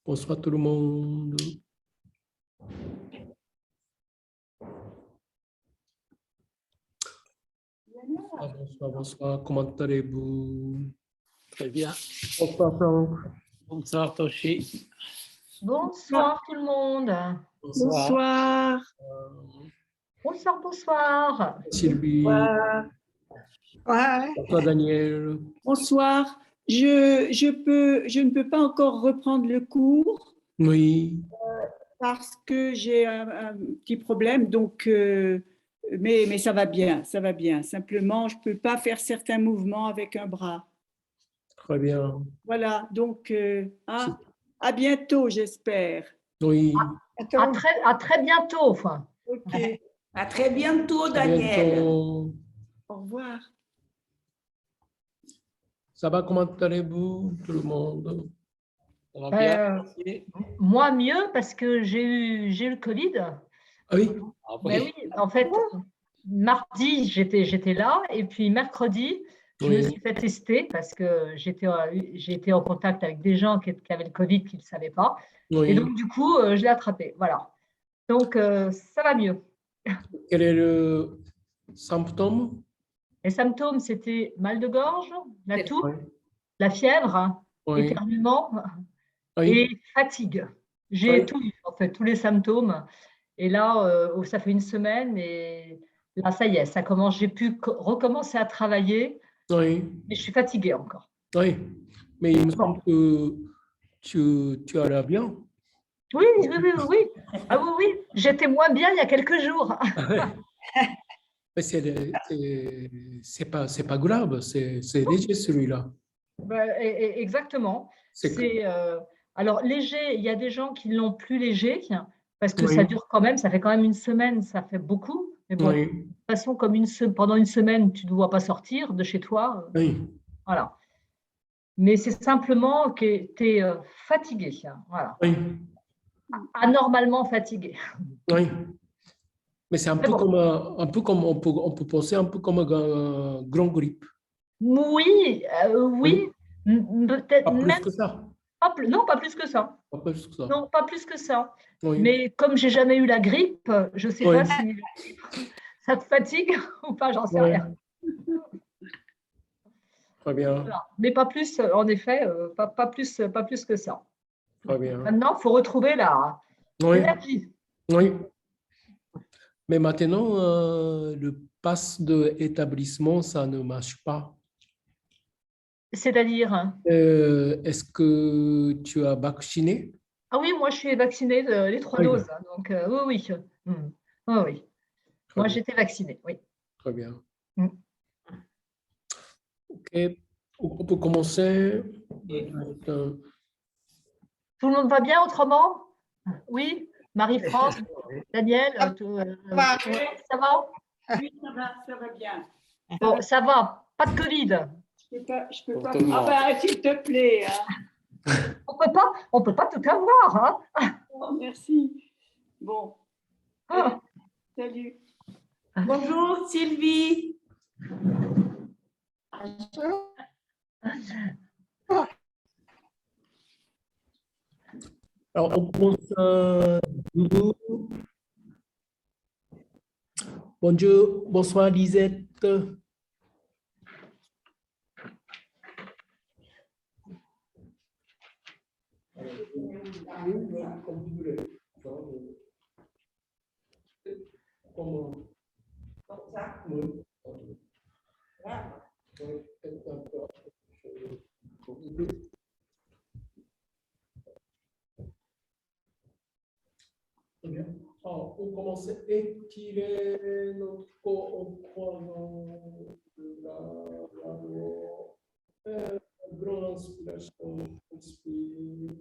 Bonsoir tout le monde. Bonsoir, bonsoir. Comment allez-vous? Très bien. Bonsoir, Franck. Bonsoir, Toshi. Bonsoir tout le monde. Bonsoir. Bonsoir, bonsoir. Sylvie. Bonsoir. Ouais. Bonsoir, Daniel. Bonsoir. Je ne peux pas encore reprendre le cours Oui. parce que j'ai un petit problème, donc, mais ça va bien, ça va bien. Simplement, je ne peux pas faire certains mouvements avec un bras. Très bien. Voilà, donc à bientôt, j'espère. Oui. À très bientôt. Enfin. Ok. À très bientôt, À Daniel. bientôt. Au revoir. Ça va, comment allez-vous, tout le monde? Ça va bien? Moi, mieux parce que j'ai eu le Covid. Ah oui? Ah, Ben oui, en fait, mardi, j'étais là et puis mercredi, je me suis fait tester parce que j'ai été en contact avec des gens qui avaient le Covid qui ne le savaient pas. Oui. Et donc, du coup, je l'ai attrapé. Voilà. Donc, ça va mieux. Quel est le symptôme? Les symptômes, c'était mal de gorge, la toux, Oui. la fièvre, Oui. éternuement Oui. et fatigue. J'ai tout eu, en fait, tous les symptômes. Et là, ça fait une semaine et là, ça y est, ça commence. J'ai pu recommencer à travailler, Oui. mais je suis fatiguée encore. Oui. Mais il me semble que tu as l'air bien. Oui, oui, oui, oui. Ah oui, oui, j'étais moins bien il y a quelques jours. Mais c'est pas grave, c'est léger celui-là. Exactement. Alors, léger, il y a des gens qui l'ont plus léger parce que Oui. ça dure quand même, ça fait quand même une semaine, ça fait beaucoup. Mais bon, Oui. de toute façon, comme pendant une semaine, tu ne dois pas sortir de chez toi. Oui. Voilà. Mais c'est simplement que tu es fatigué. Voilà. Oui. Anormalement fatigué. Oui. Mais c'est un peu bon. comme on peut penser un peu comme un grand grippe. Oui, oui. Peut-être Pas plus même que ça. non, pas plus que ça. Pas plus que ça. Non, pas plus que ça. Oui. Mais comme j'ai jamais eu la grippe, je ne sais Oui. pas si ça te fatigue ou pas, j'en sais Oui. rien. Très bien. Voilà. Mais pas plus, en effet, pas plus que ça. Très bien. Maintenant, il faut retrouver l'énergie. Oui. Mais maintenant, le pass d'établissement, ça ne marche pas. C'est-à-dire? Est-ce que tu as vacciné? Ah oui, moi, je suis vaccinée les 3 Oui. doses. Donc, oui, oui. Oui, oui. Moi, j'étais vaccinée, oui. Très bien. Mm. OK. On peut commencer. Tout le monde va bien autrement? Oui? Marie-France, Daniel, ça va? Oui, ça va bien. Bon, ça va, pas de Covid. Je peux pas. Ah ben, s'il te plaît. Hein. On peut pas tout avoir. Hein? Oh, merci. Bon. Ah. Salut. Bonjour, Sylvie. Alors, on commence. Bonjour, bonsoir Lisette. Alors, on commence à étirer notre corps en croisant grande inspiration, inspire.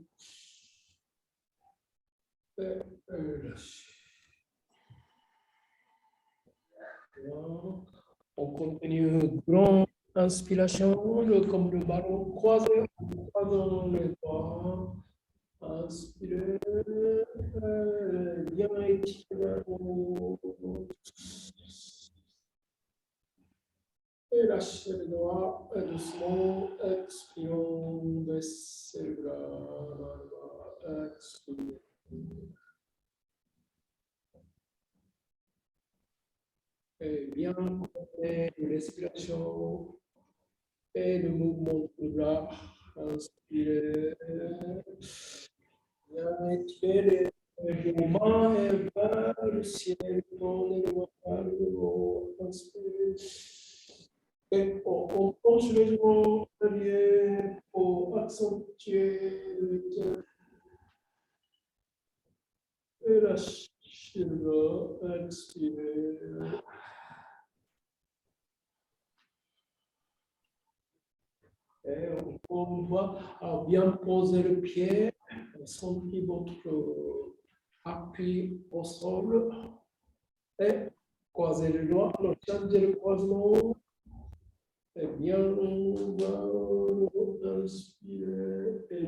Lâche. On continue, grande inspiration, comme le ballon croisé, croisant les bras. Inspirez, bien étirez. Et lâchez les doigts, et doucement, expirons, baissez le bras. bien compter la respiration et le mouvement du bras. Inspirez. Bien étirer les mains et vers le ciel, tournez le bras vers le haut. Inspirez. Et on penche les genoux derrière pour accentuer le temps. Et lâchez le bras, expirez. Et on va bien poser le pied, sentez votre appui au sol et croisez les doigts, changez le croisement. Et bien, on va inspirer et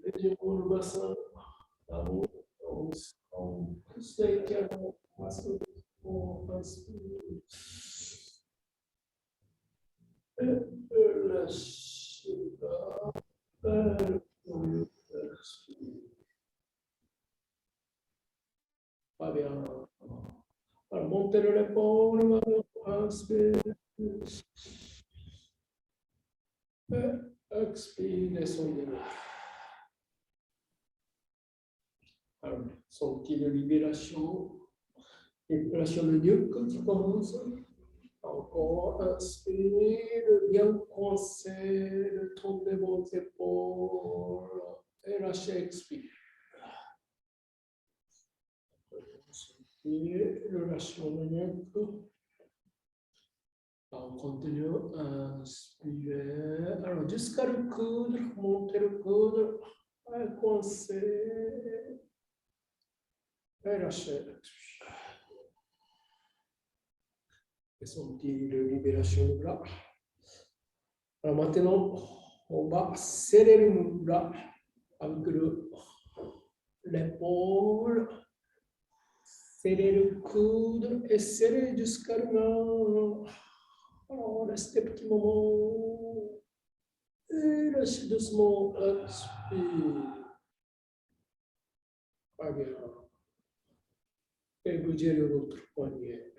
étirons le bassin. On pousse l'étirement. On inspire. Et lâchez là. Pas bien. Alors, montez l'épaule, inspire. Expire, descendez. Alors, sentez la libération. Libération de Dieu quand il commence. Encore, inspire, bien coincer le tronc de vos épaules. Et lâchez, expire. Sentez le lâchement de nuque. On continue à inspirer. Alors, jusqu'à le coude, montez le coude, coincer. Et lâchez. Et sentez la libération du bras. Alors maintenant, on va serrer le bras avec l'épaule, serrer le coude et serrer jusqu'à la main. Alors, restez un petit moment. Et lâchez doucement, expire. Pas bien. Et bougez l'autre poignet.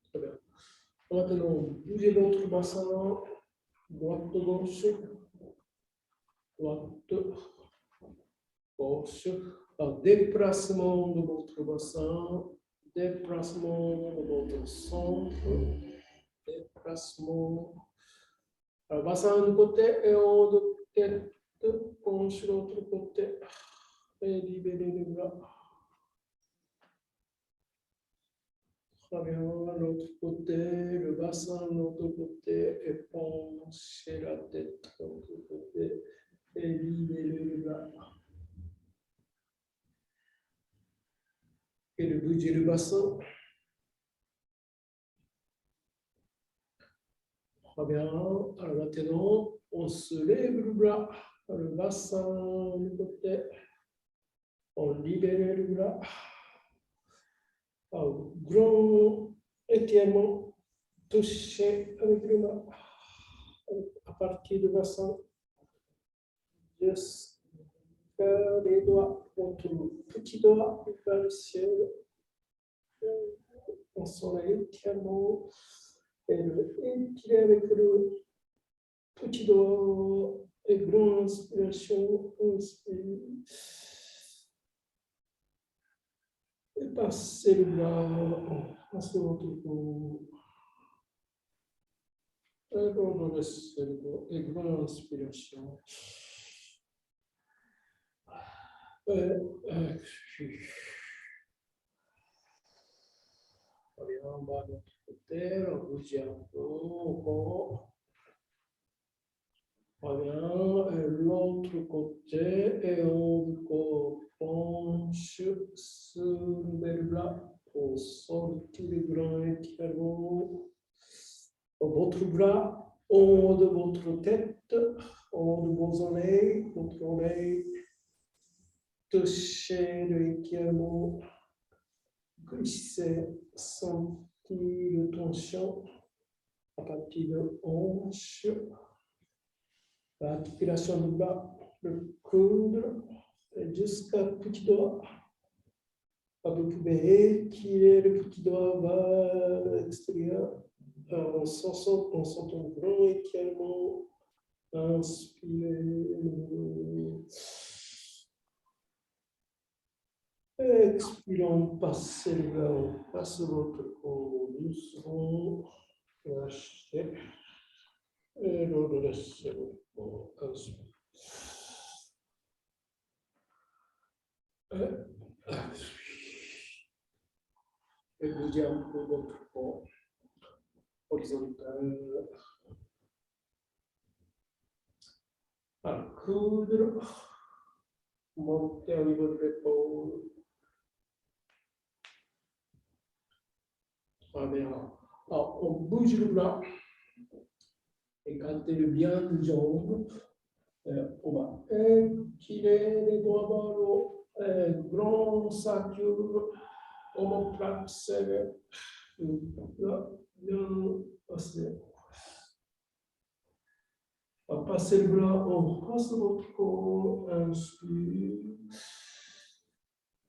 Très bien. Maintenant, bougez l'autre bassin, droite, gauche, droite, gauche. Alors, déplacement de votre bassin, déplacement de votre centre, déplacement. Alors, bassin d'un côté et haut de tête, penche de l'autre côté et libérez les bras. Très bien, l'autre côté, le bassin de l'autre côté et penchez la tête de l'autre côté et libérez les bras. Et le bouger le bassin. Très bien. Alors maintenant, on se lève le bras, le bassin du côté. On libère le bras. Alors, grand étirement, touché avec le bras. À partir du bassin, jusqu'à les doigts, entre le petit doigt vers le ciel. On sent l'étirement. Et le étirer avec le petit doigt et grande inspiration, inspire. Et passez le bras, passez votre cou. Et redressez le dos et grande inspiration. On va de l'autre côté, on bouge un peu encore. Bien, l'autre côté et on penche sur le bras pour sortir le grand étirement. Votre bras en haut de votre tête, en haut de vos oreilles, votre oreille. Touchez l'étirement. Glissez, sentez le tension à partir de hanche. L'articulation du bas, le coude, jusqu'à petit doigt. Vous pouvez étirer le petit doigt vers l'extérieur en sentant grand étirement. Inspirez. Expirons, passez le bras, passez votre corps doucement, lâchez. Et le laissez votre corps. Inspirez. Et bougez un peu votre corps horizontal. Alors, coudre, montez au niveau de l'épaule. Très bien. Alors, on bouge le bras. Écartez-le bien les jambes. On va étirer les doigts vers le haut. Grand ceinture. Omoplate serré. Là, bien passé. On va passer le bras, on passe votre corps, inspire.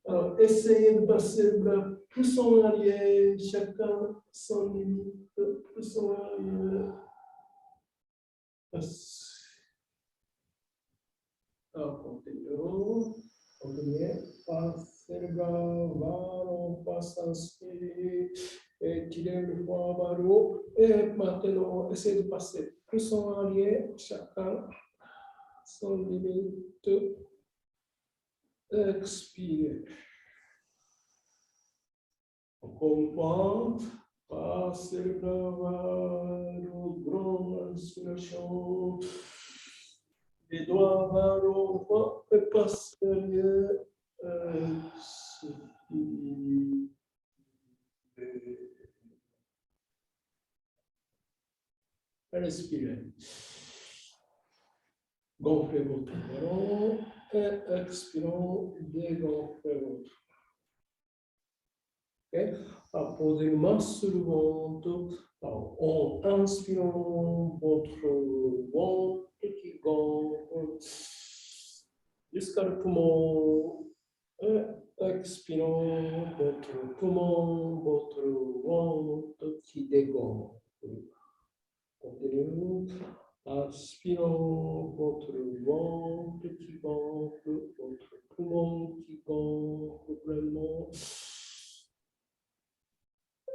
Alors, essayez de passer le bras plus en arrière, chacun sans limite, plus en arrière. Alors, continuons. Passez le bras, on passe, inspire. Et tirez le bras vers le haut. Et maintenant, essayez de passer plus en arrière, chacun sans limite. Expirez. On commence. Passez le bras vers le grand inspiration. Les doigts vers le haut et passez derrière. Expirez. Respirez. Gonflez votre ballon et expirons, dégonflez votre. Okay? Alors, posez les mains sur le ventre. Alors, en inspirant votre ventre qui gonfle jusqu'à le poumon. Et expirant votre poumon, votre ventre qui dégonfle. Continuez. Inspirons votre ventre qui gonfle, votre poumon qui gonfle vraiment.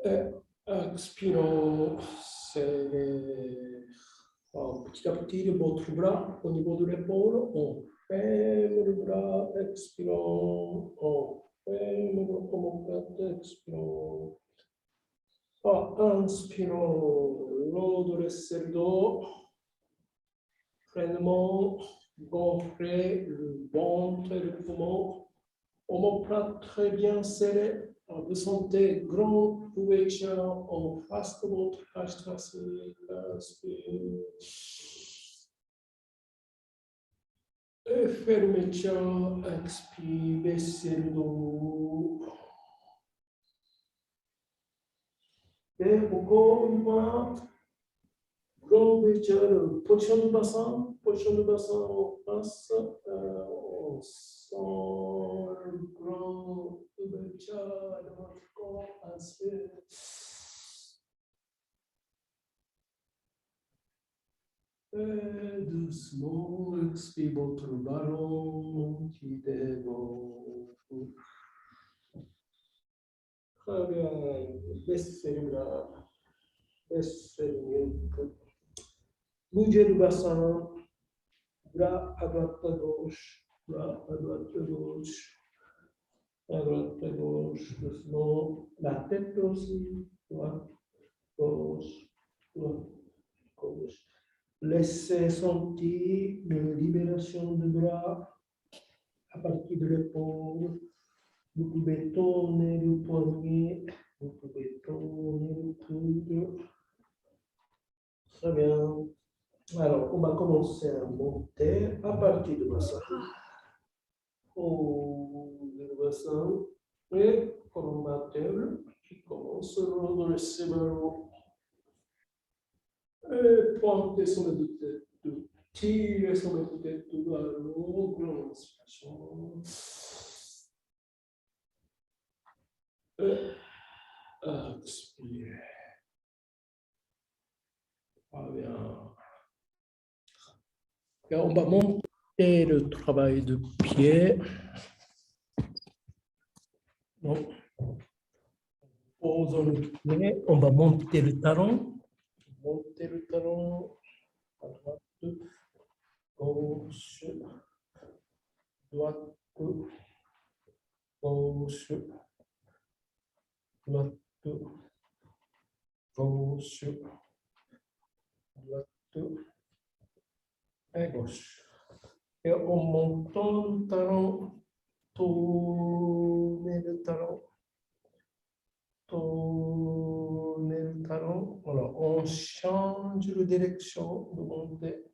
Et expirons, serrez petit à petit votre bras au niveau de l'épaule. On ferme le bras, expirons. On ferme l'omoplate, expirons. Inspirons, redressez le dos. Pleinement gonfler le ventre et le poumon. Omoplate très bien serré. Vous sentez grand, vous pouvez étirer en face de votre cage thoracique. Inspirez. Et fermez le chat. Expirez, baissez le dos. Et encore une fois. Grand échelle, position du bassin, on passe, on sent le grand échelle de notre corps, inspire. Et doucement, expire votre ballon qui dégonfle. Très bien, baissez le bras, baissez le nuque. Bougez le bassin, bras à droite, à gauche, bras à droite, à gauche, à droite, à gauche, doucement. La tête aussi, droite, gauche, droite, gauche. Laissez sentir une libération du bras à partir de l'épaule. Vous pouvez tourner le poignet, vous pouvez tourner le coude. Très bien. Alors, on va commencer à monter à partir du bassin. Le bassin et colombateur qui commence à redresser vers le haut. Et pointer sur le tête, tirer sur le tête vers le haut, grande inspiration. Expire. Très bien. Et on va monter le travail de pied. Donc, posons le pied, on va monter le talon. Monter le talon à droite, gauche, droite, gauche, droite, gauche, droite et gauche. Et en montant le talon, tournez le talon. Tournez le talon. Voilà, on change de direction de monter.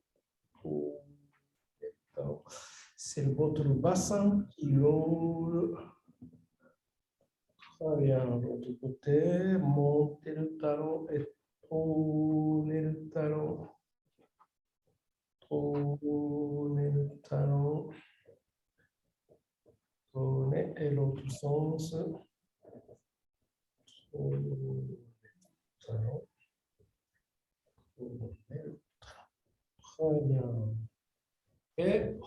C'est votre bassin qui roule. Très bien, de l'autre côté, montez le talon et tournez le talon. Tournez le talon. Tournez et l'autre sens. Tournez le talon. Tournez le talon. Très bien. Et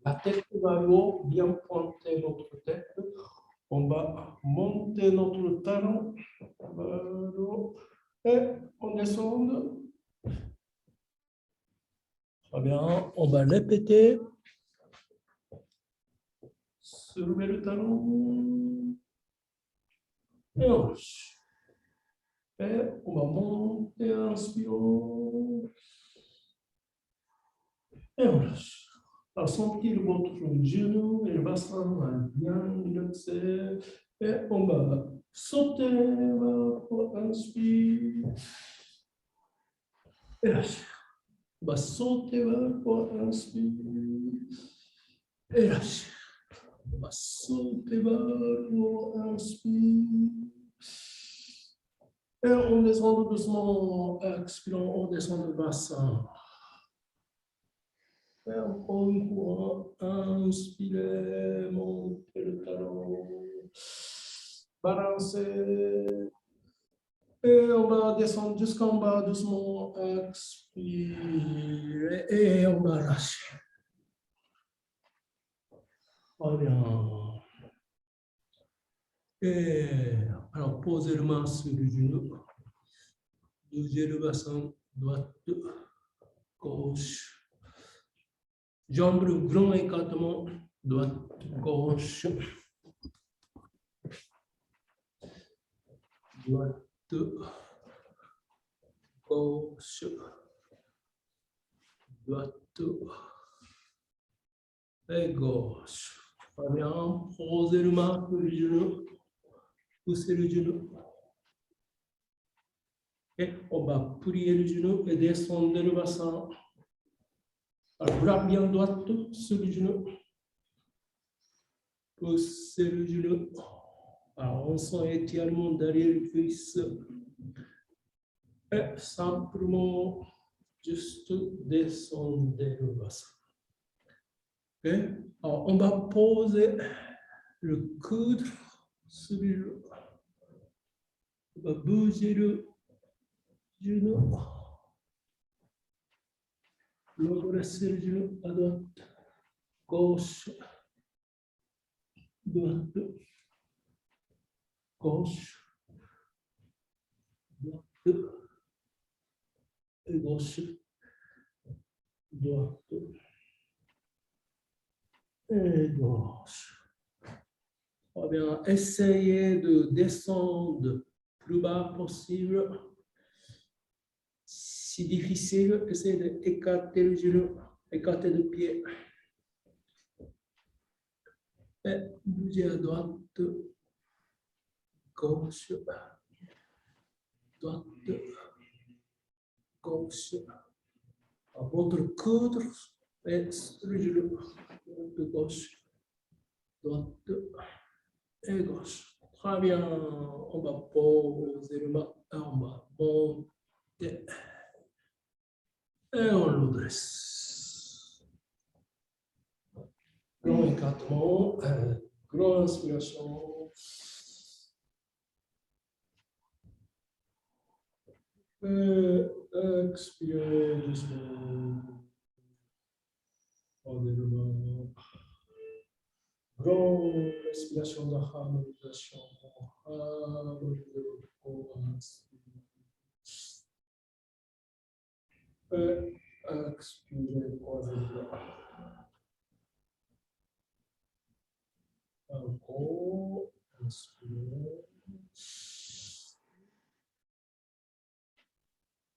la tête va haut, bien pointer notre tête. On va monter notre talon vers le haut et on descend. Très bien, on va répéter. Soulever le talon. Et on lâche. Et on va monter, inspirons. Et on lâche. À sentir votre genou et le bassin bien relaxé. Et on va sauter pour inspire. Et lâcher. On va sauter pour inspire. Et lâcher. On va sauter pour inspire. Et on descend doucement, expirant, on descend le bassin. Et encore une fois, inspirez, montez le talon, balancez. Et on va descendre jusqu'en bas, doucement, expirez, et on va lâcher. Très bien. Et alors, posez le main sur le genou. Bougez le bassin, droite, gauche. Jambes le grand écartement, droite, gauche. Droite, gauche. Droite et gauche. Très bien. Posez le main sur le genou. Poussez le genou. Et on va plier le genou et descendre le bassin. Alors, bras bien droite sur le genou. Poussez le genou. Alors, on sent étirement derrière le cuisse. Et simplement, juste descendre le bassin. Okay. Alors, on va poser le coude sur le genou. On va bouger le genou. Redresser le genou à droite, gauche, droite, gauche, droite, et gauche, droite, et gauche. Très bien, essayez de descendre plus bas possible. Si difficile, essayez d'écarter le genou, écarter le pied. Et bougez à droite, gauche, droite, gauche. Votre coude est sur le genou, de gauche, droite et gauche. Très bien, on va poser le main, on va monter. Et on redresse. Grand écartement, grande inspiration. Expirez doucement. Rendez-le. Grande respiration de harmonisation. Expirez, croisez les bras. Encore. Inspirez.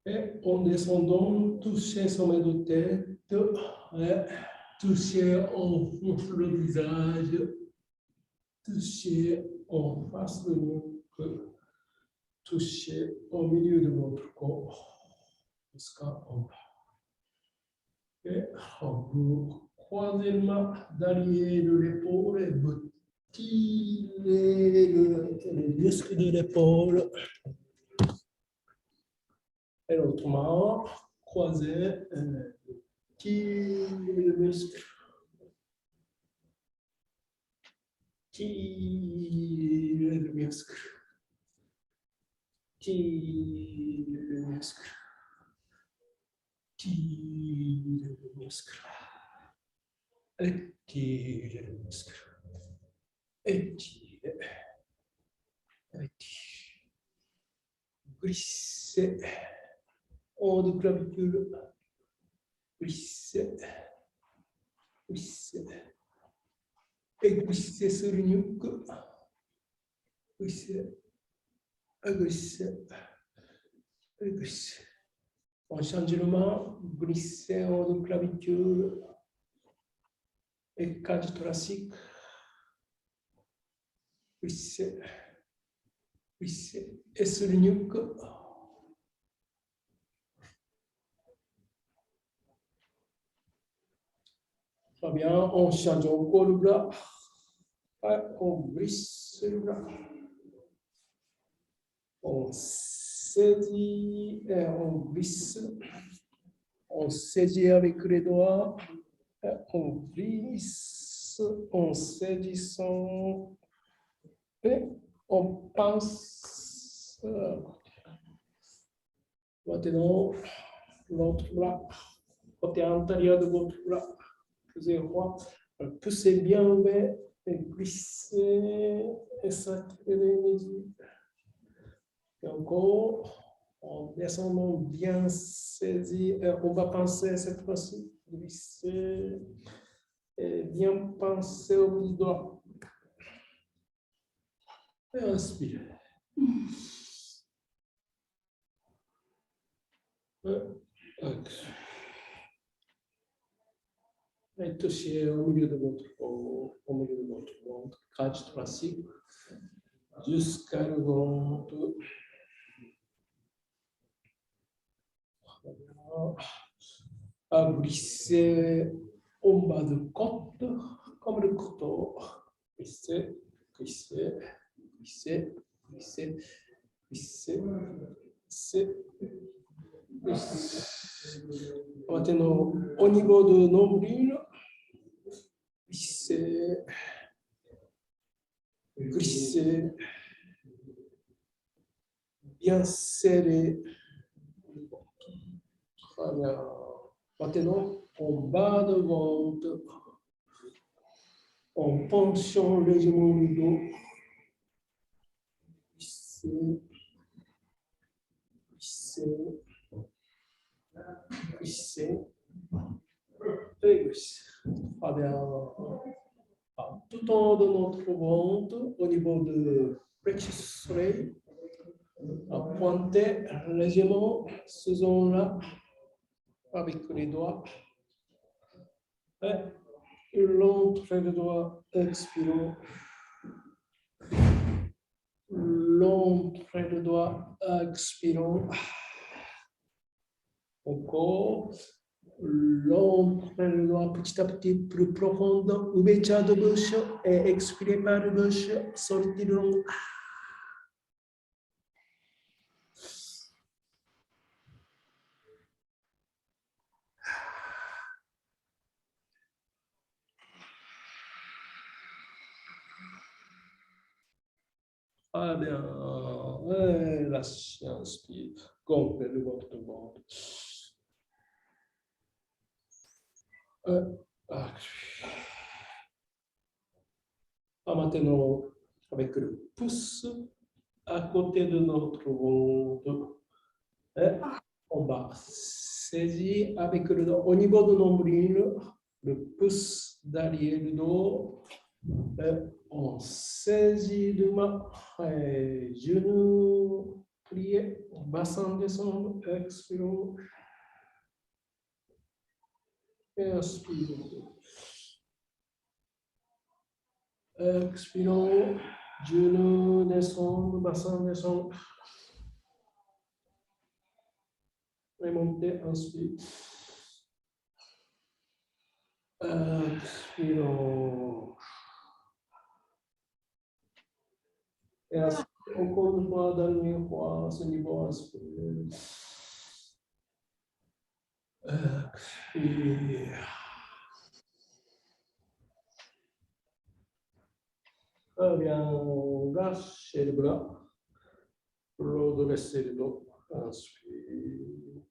Et en descendant, touchez sommet de tête, touchez en face le visage, touchez en face le nuque, touchez au milieu de votre corps, jusqu'à en bas. Et vous croisez le main d'allier de l'épaule et vous tirez le muscle de l'épaule. Et l'autre main croisée, tire le muscle. Tire le muscle. Tire le muscle. Tire le muscle. Étire le muscle. Étire. Étire. Glissez. En de clavicule. Glissez. Glissez. Et glissez sur le nuque. Glissez. Glissez. Glissez. On change le main. Glissez en de clavicule. Et cage thoracique. Glissez. Glissez. Et sur le nuque. Très bien, on change encore le bras. On glisse le bras. On saisit et on glisse. On saisit avec les doigts. Et on glisse en saisissant. Et on pense. Maintenant, l'autre bras, côté antérieur de votre bras. Poussez bien ouvert et glissez et sacrez les yeux. Et encore, en descendant bien saisi, on va penser cette fois-ci, glisser et bien penser au bout du doigt. Et inspire. Et touchez au milieu de votre ventre, cage thoracique, jusqu'à le ventre. À glisser en bas de côte, comme le couteau. Glisser, glisser, glisser, glisser, glisser, glisser, glisser. Maintenant, au niveau de nombril, glisser, glisser, bien serré. Très bien. Maintenant, en bas de ventre, en penchant légèrement le dos, glisser, glisser, glisser, et glisser. Très bien. Tout en haut de notre ventre, au niveau de plexus solaire, pointez légèrement ce zone-là avec les doigts. Et l'entrée de doigt, expirons. L'entrée de doigt, expirons. Encore. L'entrée de doigt petit à petit plus profonde. Ouverture de bouche et expirez par la bouche. Sortez le long. Ah bien, Lâchez, inspire. Gonflez votre ventre. Maintenant, avec le pouce à côté de notre ventre. On va saisir avec le dos au niveau du nombril, le pouce derrière le dos. On saisit le main, genou plié, bassin descendre, expirons. Inspirons. Expirons, genou descendre, bassin descendre. Remontez, inspire. Expirons. Et inspire encore une fois, dernière fois, à ce niveau, inspire. Expire. Très bien, lâchez le bras. Redressez le dos. Inspire.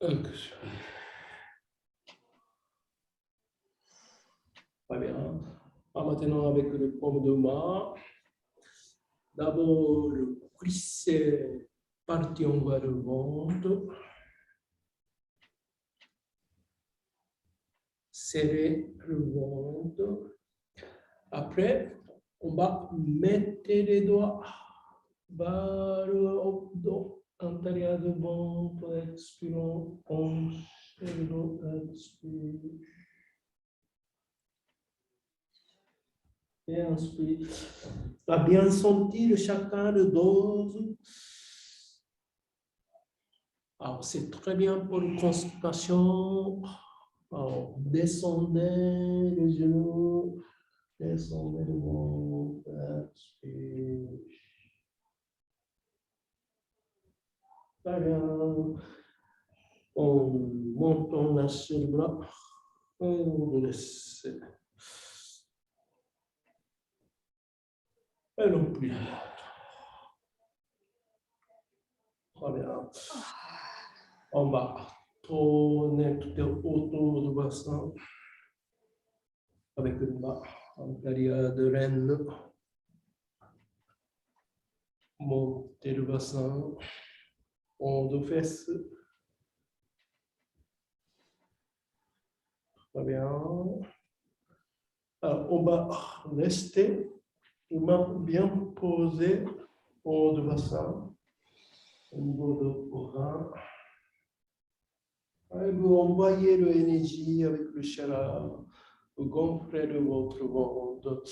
Expire. Très bien. Maintenant, avec le paume de main, d'abord le glisser, partir vers le ventre. Serrer le ventre. Après, on va mettre les doigts vers le dos intérieur du ventre. Expirons. Penche le dos. Expire. Et inspire. On va bien sentir chacun le dose. Alors, c'est très bien pour une constipation. Alors, descendez les genoux, descendez le ventre, inspire. Très bien. On monte, on lâche le bras, on laisse. Et non plus. Très bien. On va tourner tout autour du bassin avec une main en arrière de reine. Montez le bassin, on deux fesses. Très bien. Alors, on va rester les mains bien posées au haut du bassin, au niveau du bras. Et vous envoyez l'énergie avec le chara, vous gonflez de votre ventre.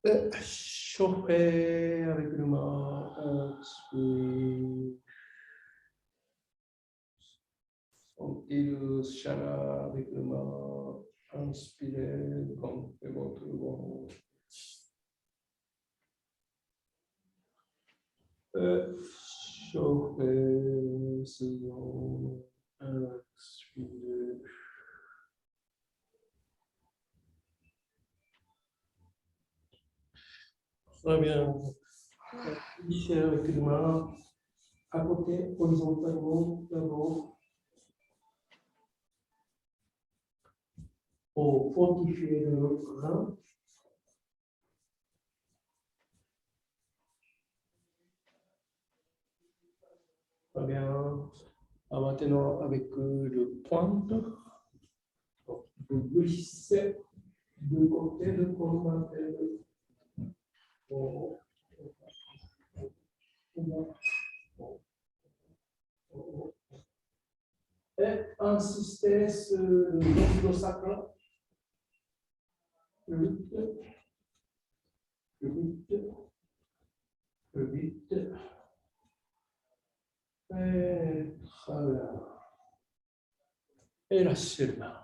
Et chauffez avec le main, inspire. Sentez le chara avec le main, inspirez, gonflez votre ventre. Chauffez, selon, inspirez. Très bien. Lisez avec les mains à côté, horizontalement, d'abord. Pour fortifier le rein. Très bien. Maintenant, avec le pointe, vous glissez de côté de combattre. Et insistez sur le muscle sacral. Le 8, le 8, le 8. Et voilà. Et lâchez le main.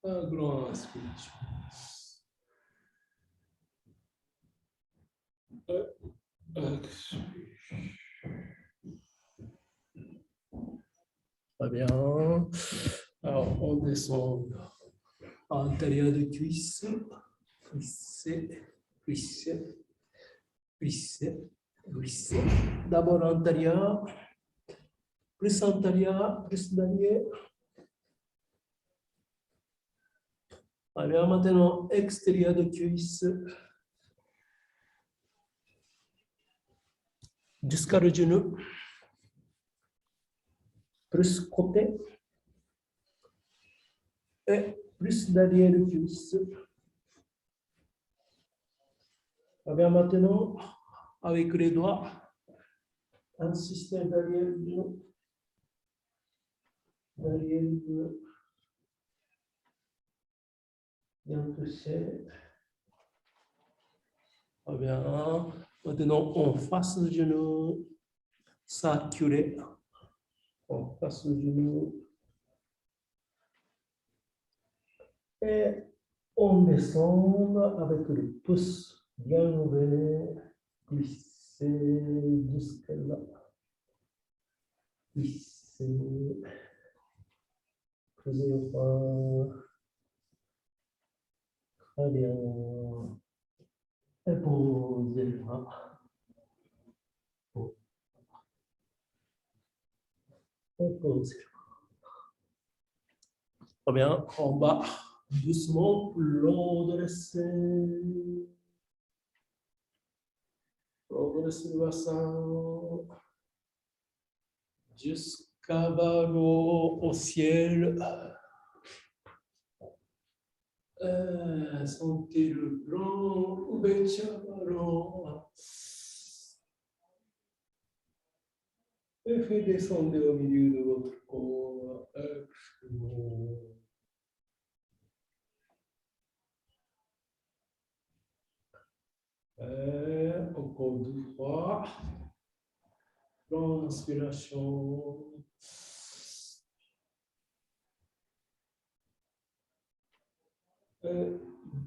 Un grand inspiration. Très bien. Alors, on descend Antérieur de cuisse. Glisser, glisser, glisser, glisser. D'abord antérieur, plus derrière. Allez, maintenant extérieur de cuisse. Jusqu'à le genou. Plus côté. Et plus derrière le cuisse. Allez, maintenant, avec les doigts, insister derrière le genou. Derrière le genou. Bien touché. Très bien. Maintenant, on fasse le genou. Circuler. On passe le genou. Et on descend avec le pouce bien ouvert. Glisser jusqu'à là. Glisser. Posez au bas. Très bien. Et posez le bras. Et posez le bras. Très bien. En bas, doucement, redresser. Redresser le bassin. Jusqu'à bas au ciel. Sentez le blanc, ballon. Et faites descendre au milieu de votre corps. Encore 2 fois. Longue inspiration.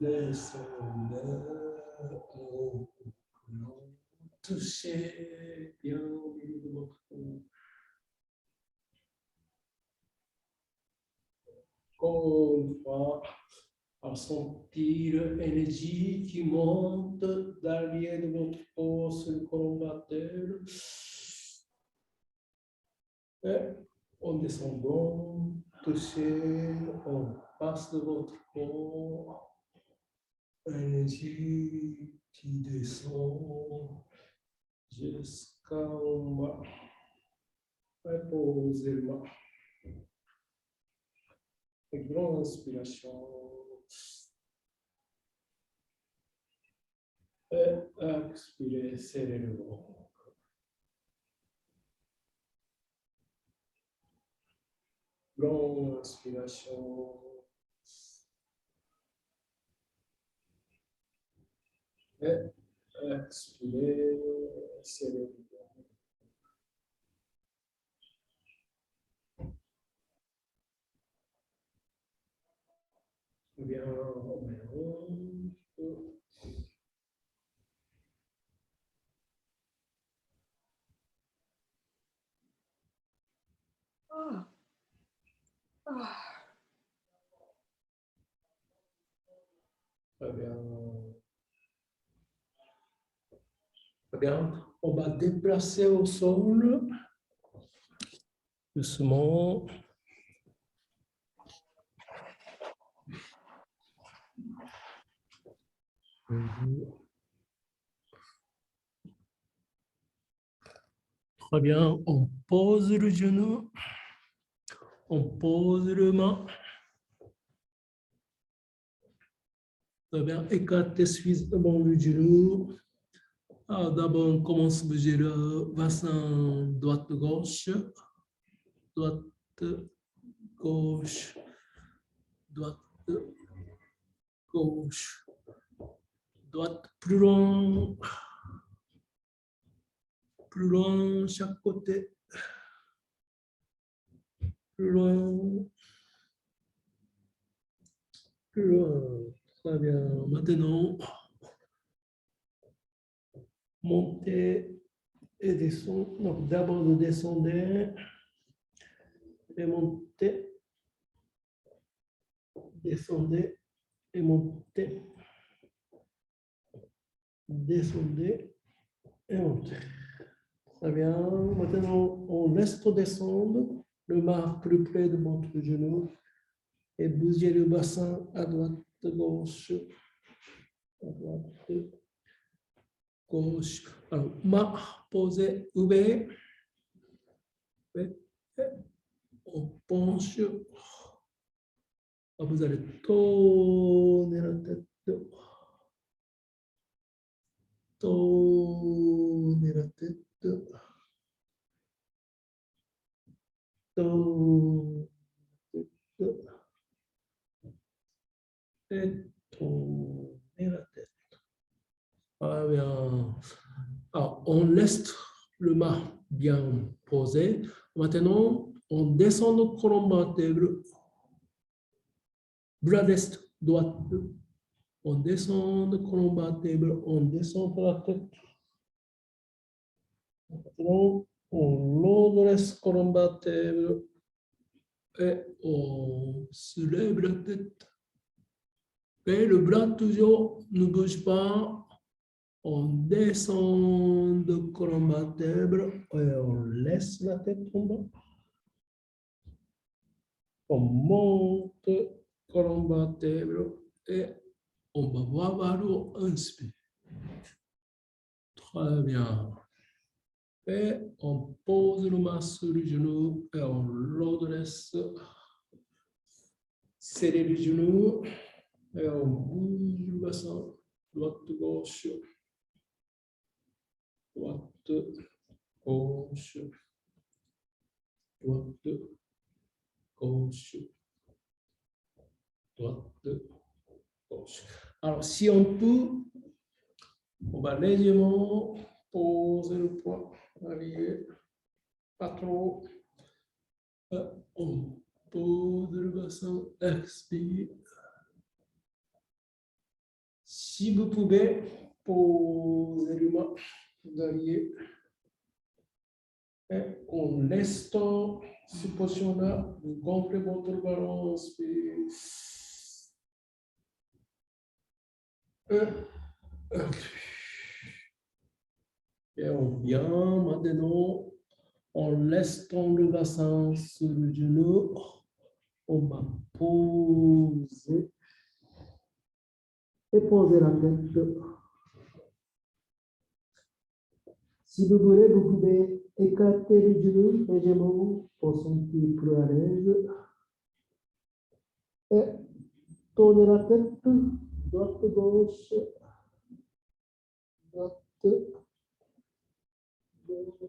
Descendez. Touchez bien au milieu de votre corps. Encore une fois, à sentir l'énergie qui monte derrière de votre corps sur le colonnateur. Et en descendant, touchez, on passe de votre corps, l'énergie qui descend jusqu'en bas. Reposez-moi. Une grande inspiration. Et expirez sereinement. Grande inspiration. Et expirez sereinement. Bien, très bien. Très bien. On va déplacer au sol. Doucement. Très bien. On pose le genou. On pose le main. Très bien. Écartez suffisamment le genou. D'abord, on commence à bouger le bassin droite-gauche. Droite-gauche. Droite-gauche. Droite plus loin. Plus loin chaque côté. Plus loin. Plus loin. Très bien. Maintenant, montez et descendez. Donc, d'abord, vous descendez et montez. Descendez et montez. Descendez et montez. Très bien. Maintenant, on laisse descendre le marque plus près de votre genou et bougez le bassin à droite, gauche, à droite, gauche. Alors, main posée ouverte. On penche. Vous allez tourner la tête. Tourner la tête. Tourner la tête. Et tourner la tête. Ah bien. Alors, on laisse le main bien posé. Maintenant, on descend le colonne vertébrale. Bras d'est, droite. On descend le colonne vertébrale. On descend par la tête. Maintenant, on redresse le colonne vertébrale. Et on soulève la tête. Et le bras toujours ne bouge pas. On descend de colonne vertébrale et on laisse la tête tomber. On monte colonne vertébrale et on va voir vers l'eau. Inspire. Très bien. Et on pose le main sur le genou et on redresse. Serrer le genou et on bouge le bassin. Droite, gauche. Droite, gauche, droite, gauche, droite, gauche. Alors, si on peut, on va légèrement poser le poids, allié, pas trop. On pose le bassin, expire. Si vous pouvez, posez le main, allié. Et on laisse cette position-là, vous gonflez votre balance. Et on vient maintenant, on laisse tomber le bassin sur le genou. On va poser et poser la tête. Si vous voulez, vous pouvez écarter les genoux légèrement pour sentir plus à l'aise. Et tourner la tête, droite, gauche, droite, gauche, droite,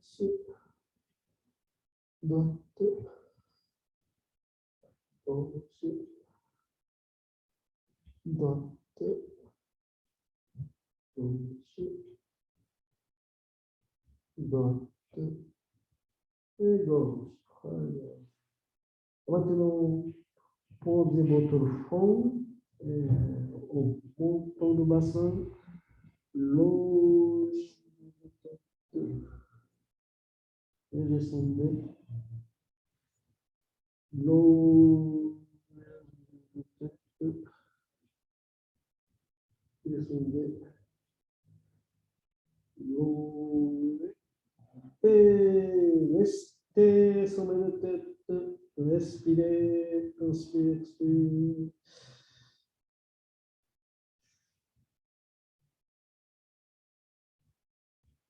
gauche, droite, gauche, droite et gauche. Très bien. Maintenant, posez votre front et on monte le bassin, longe et descendez. Longe et descendez. Longe et restez sommet de tête. Respirez, inspirez, expirez.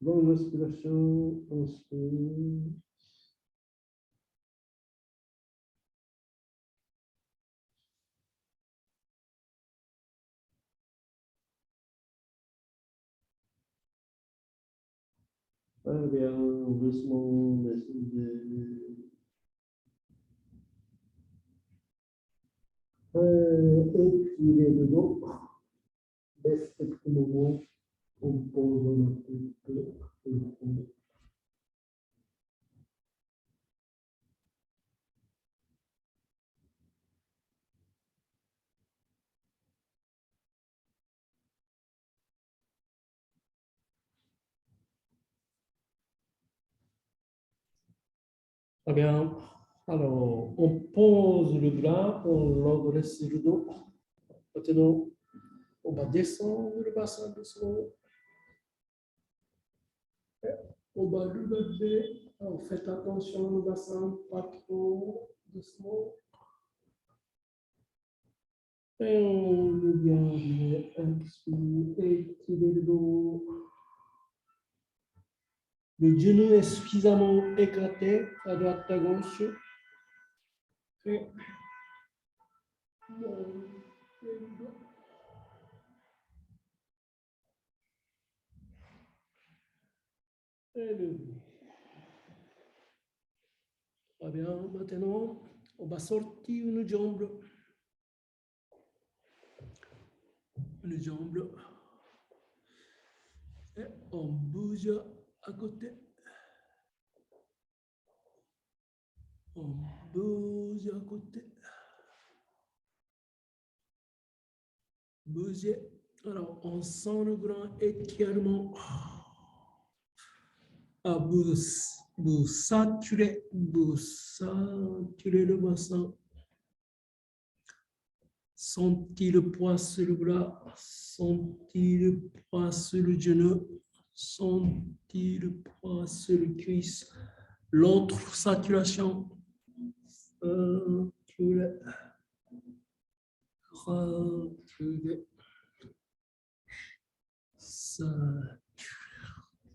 Longue respiration, inspirez. Très bien, doucement, descendez. Étirez le dos. Baissez le moment. On pose un petit peu le front. Très bien. Alors, on pose le bras, on redresse le dos. Maintenant, on va descendre le bassin doucement. On va le lever. Alors, faites attention au bassin, pas trop doucement. Et on le vient inspire, étirer le dos. Le genou est suffisamment écarté à droite, à gauche. Et lever. Très bien, maintenant, on va sortir une jambe. Une jambe. Et on bouge à côté. On bouge à côté. Bouger. Alors, on sent le grand étirement. Vous saturez le bassin. Sentez le poids sur le bras, sentez le poids sur le genou, sentez le poids sur le cuisse. L'autre saturation. Reculez.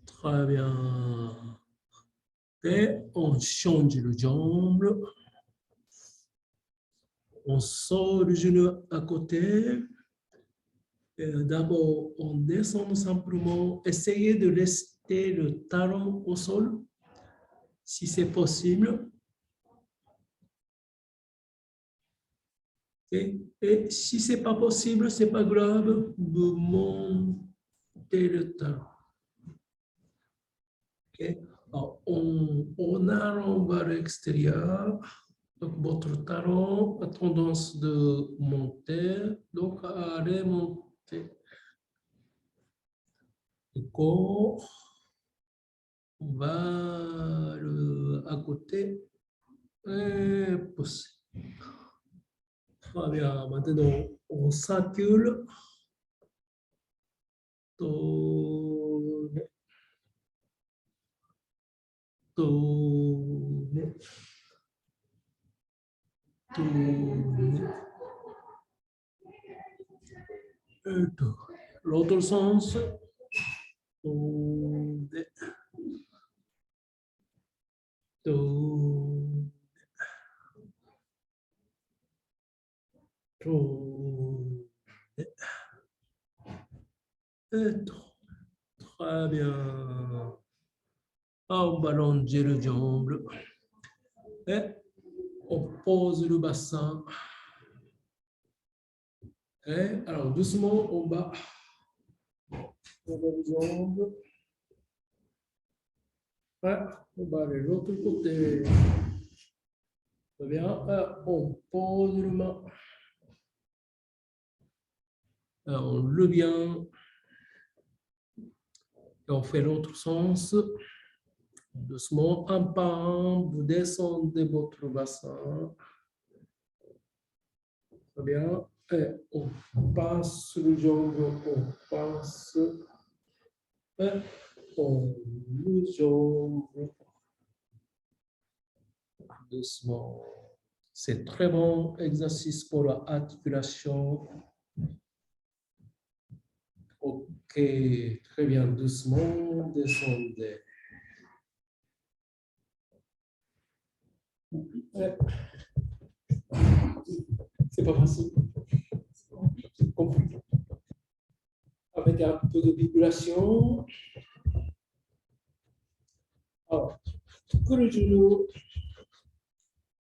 Très bien. Et on change le jambe. On sort le genou à côté. D'abord, on descend simplement. Essayez de rester le talon au sol, si c'est possible. Et si ce n'est pas possible, ce n'est pas grave, vous montez le talon. Okay. Alors, on allonge vers l'extérieur. Donc, votre talon a tendance de monter, donc à remonter. Le corps, on va à côté et pousser. Très bien, maintenant on circule. Tourner. Tourner. Tourner. L'autre sens. Tourner. Tourner. Tourner. Très bien. On va allonger le jambe. Et on pose le bassin. Et alors, doucement, on va les jambes. Et on va aller de l'autre côté. Très bien. Et on pose le main. Et on le vient. Et on fait l'autre sens. Doucement, un par un, vous descendez votre bassin. Très bien. Et on passe le jambe, on passe. Et on le jambe. Doucement. C'est très bon exercice pour l'articulation. Ok, très bien. Doucement, descendez. C'est pas facile. C'est compliqué. Avec un peu de vibration. Alors, que le genou,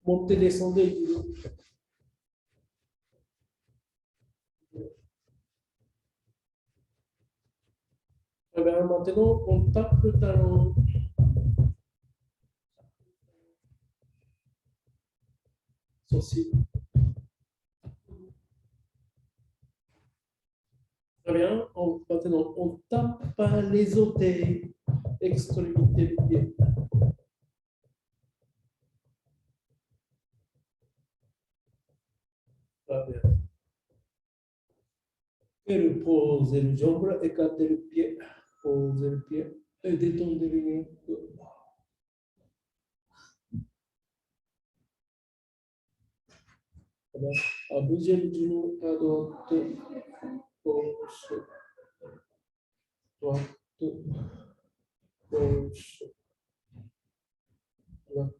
montez, descendez le genou. Très bien, maintenant, on tape le talon. Sourcil. Très bien. Maintenant, on tape les orteils, extrémités du pied. Très bien. Et posez les jambes, écartez le pied, posez le pied et détendez les mains. Bougez le genou à droite, gauche, droite, gauche, droite,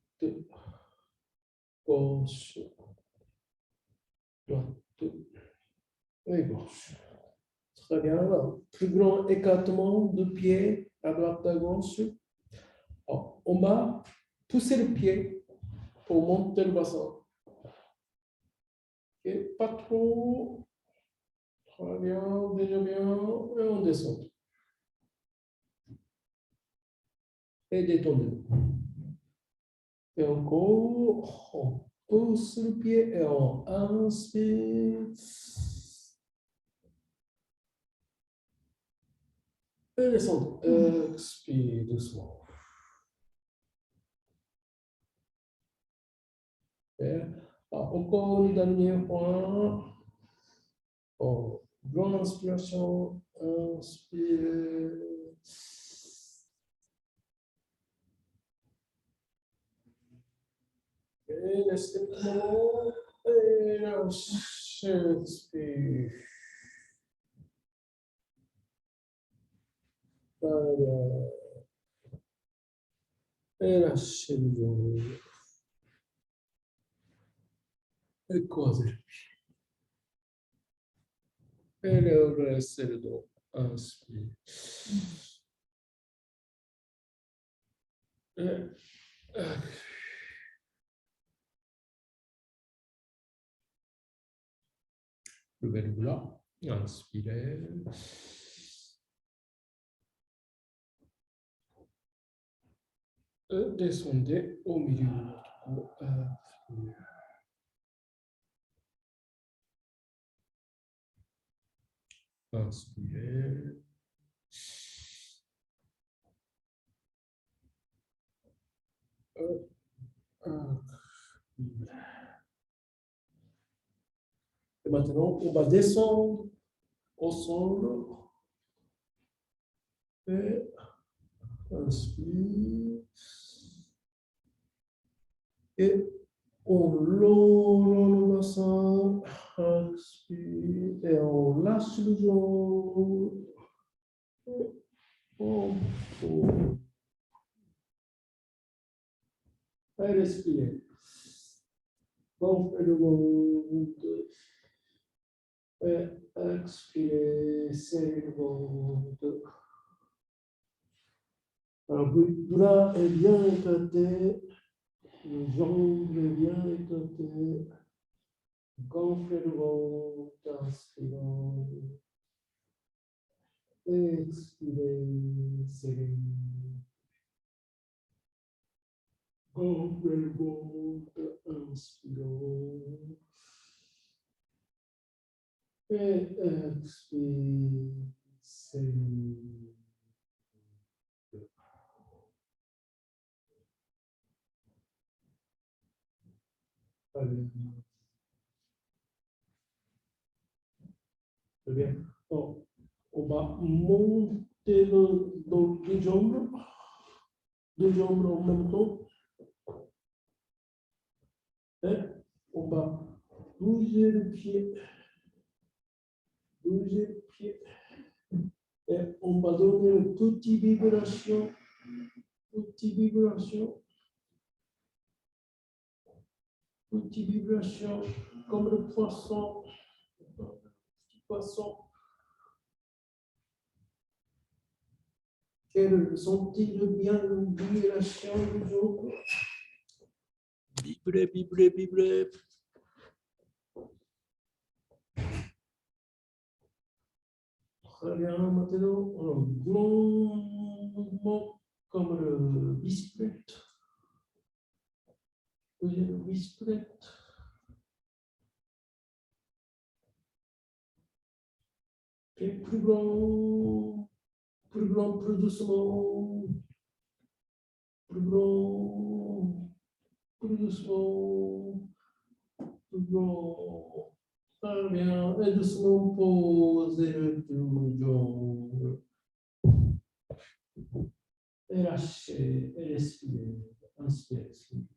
gauche, droite et gauche. Très bien. Alors, plus grand écartement de pied à droite, à gauche. Alors, on va pousser le pied pour monter le bassin. Et pas trop. Très bien, déjà bien. Et on descend. Et détendez-vous. Et encore, on pousse le pied et on inspire. Et descendez. Expire doucement. Et encore le dernier point. Oh, grande inspiration. Inspire. Et laissez le moment. Et lâchez. Expire. Voilà. Et lâchez le dos. Et croisez le pied. Et laissez le dos. Inspire. Et levez le bras. Inspirez. Et descendez au milieu de votre cou. Inspirez. Et maintenant, on va descendre ensemble. Et inspire. Et on longe le bassin. Inspire. Et on lâche le jambe. On pose. Et respirez. Gonflez le ventre. Et expirez. Serrez le ventre. Alors, le bras est bien écarté. Les jambes est bien écartées. Gonflez le ventre. Inspirant. Expirez. Serrez. Gonflez le ventre. Inspirant. Et expire, serre. Allez. Très bien. Donc, on va monter dans les jambes en même temps. Et on va bouger le pied. Bouger le pied. Et on va donner une petite vibration. Petite vibration. Petite vibration. Comme le poisson. Petit poisson. Quel sentez-le bien la vibration du jour. Vibrez, vibrez, vibrez. Très bien, maintenant, un grand mouvement comme le bisplet. Oui, le bisplet. Et plus grand, plus doucement. Plus grand, plus doucement. Plus grand. Très bien. Et doucement posez le jambe. Et lâchez, et respirez. Inspirez. Expirez.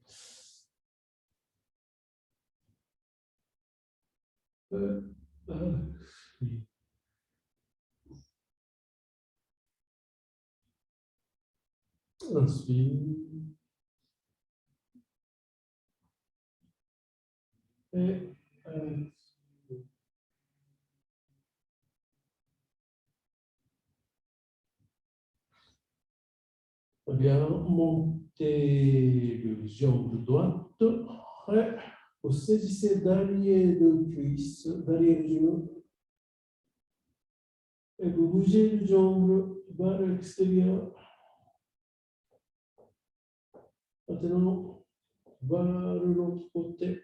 Inspire. Et expire. Bien, montez le jambe droite. Et vous saisissez derrière le cuisse, derrière le genou. Et vous bougez le jambe vers l'extérieur. Maintenant, vers l'autre côté.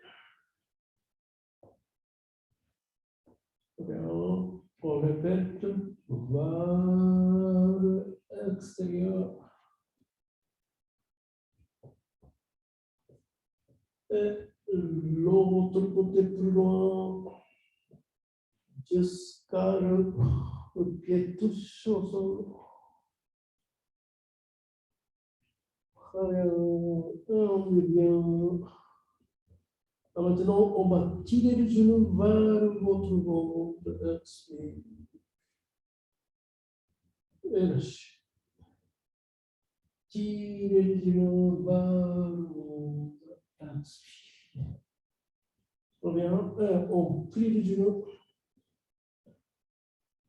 Bien, on répète, vers l'extérieur. Et l'autre côté plus loin, jusqu'à le pied touche au sol. Très bien, et on revient. Maintenant, on va tirer le genou vers votre ventre. Expire. Et lâchez. Tirez le genou vers le ventre. Expire. Très bien, et on plie le genou.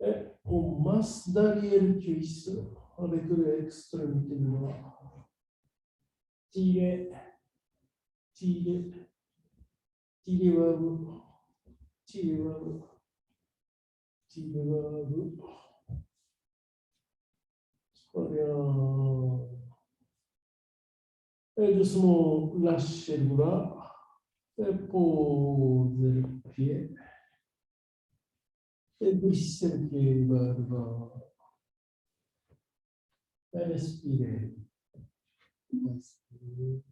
Et on masse derrière le cuisse avec l'extrémité de droite. Tirez, tirez, tirez vers vous, tirez vers vous, tirez vers vous. Très bien. Et doucement, lâchez le bras et posez le pied. Et glissez le pied vers le bas. Et respirez. Respirez.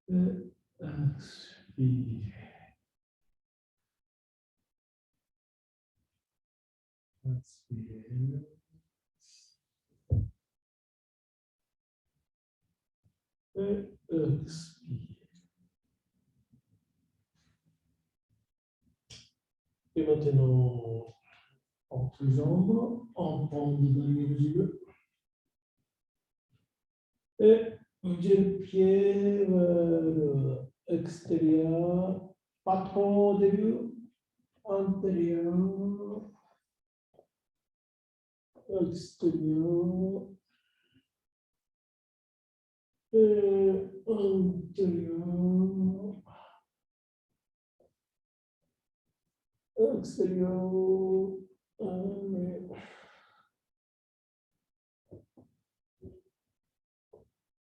Et expirez. Inspirez. Et expirez. Et maintenant, entre les jambes, on prend derrière les yeux. Et bougez le pied vers l'extérieur, pas trop au début, intérieur, extérieur, et intérieur, extérieur,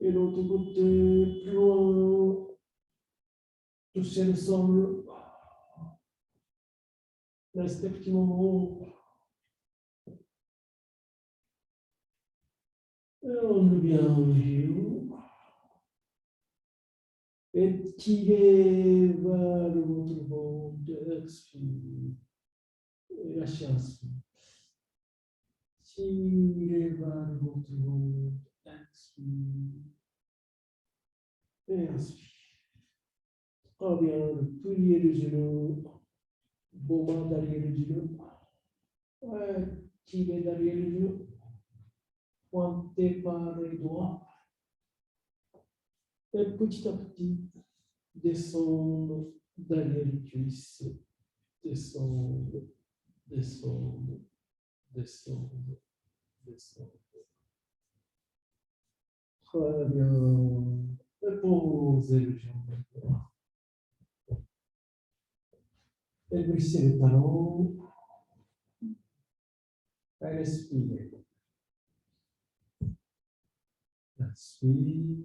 et l'autre côté, plus loin, toucher le sol, restez un petit moment. Et on revient au genou. Et tirez vers votre ventre, expire. Et lâchez, inspire. Tirez vers votre ventre, expire. Et inspire. Très bien, pliez le genou, vos mains derrière le genou. Ouais, tirez derrière le genou. Pointez par les doigts. Et petit à petit, descendre derrière les cuisses. Descendre, descendre, descendre, descendre. Très bien. Et posez le jambe. Et glissez les talons. Et respirez. Inspire.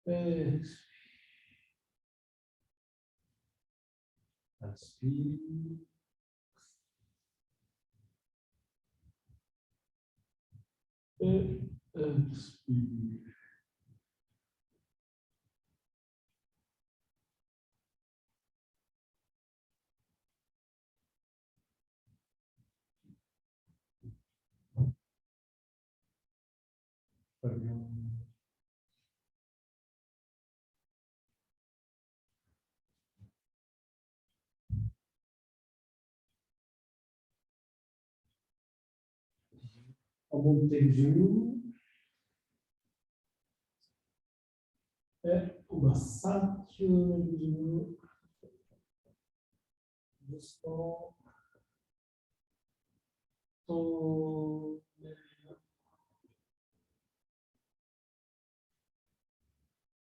Expire. Inspire. Et expire. On va monter le genou. Et on va saturer le genou. Doucement. Tomber.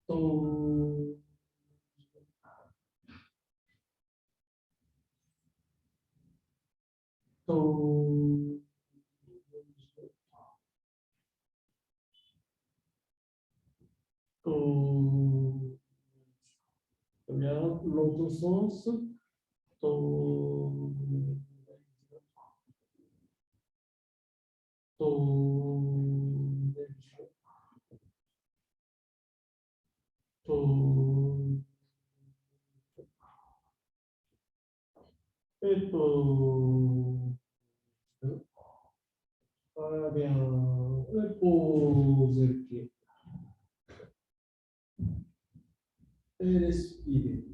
Tomber. Tomber. Bien, l'autre sens. Tomber. Tomber. Tomber. Et tomber. Voilà, bien. Reposez le pied. Et respirez.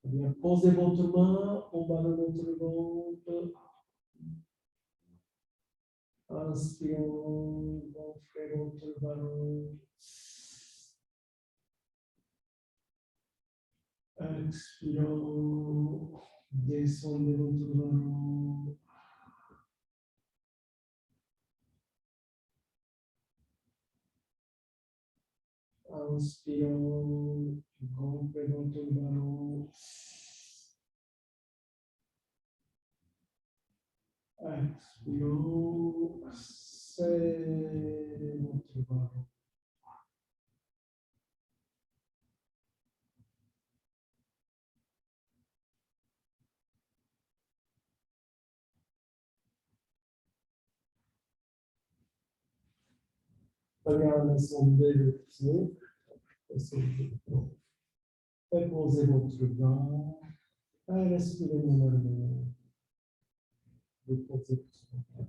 Bien, posez votre main au bas de votre ventre. Inspirons, gonflez votre ballon. Expirons, descendez votre ballon. Inspirons, gonflez votre ballon. Expirons, serrez votre ballon. Regardez, sondez le pied. Reposez votre bras. Et respirez normalement. Reposez votre bras.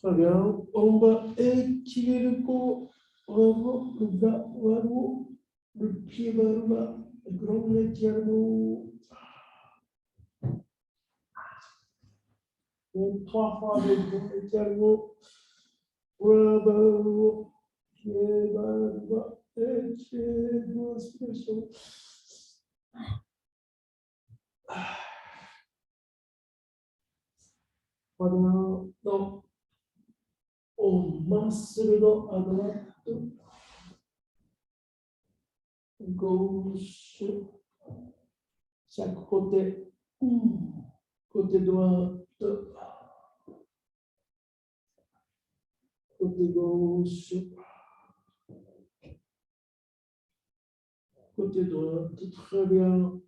Très bien. On va étirer le corps avant, le bras vers le haut, le pied vers le bas, le grand étirement. Et 3 fois le grand étirement. Bras vers le haut, pied vers le bas, étirez, inspiration. Voilà. Donc, on masse le dos à droite, gauche, chaque côté, côté droit, côté gauche, côté droit, très bien.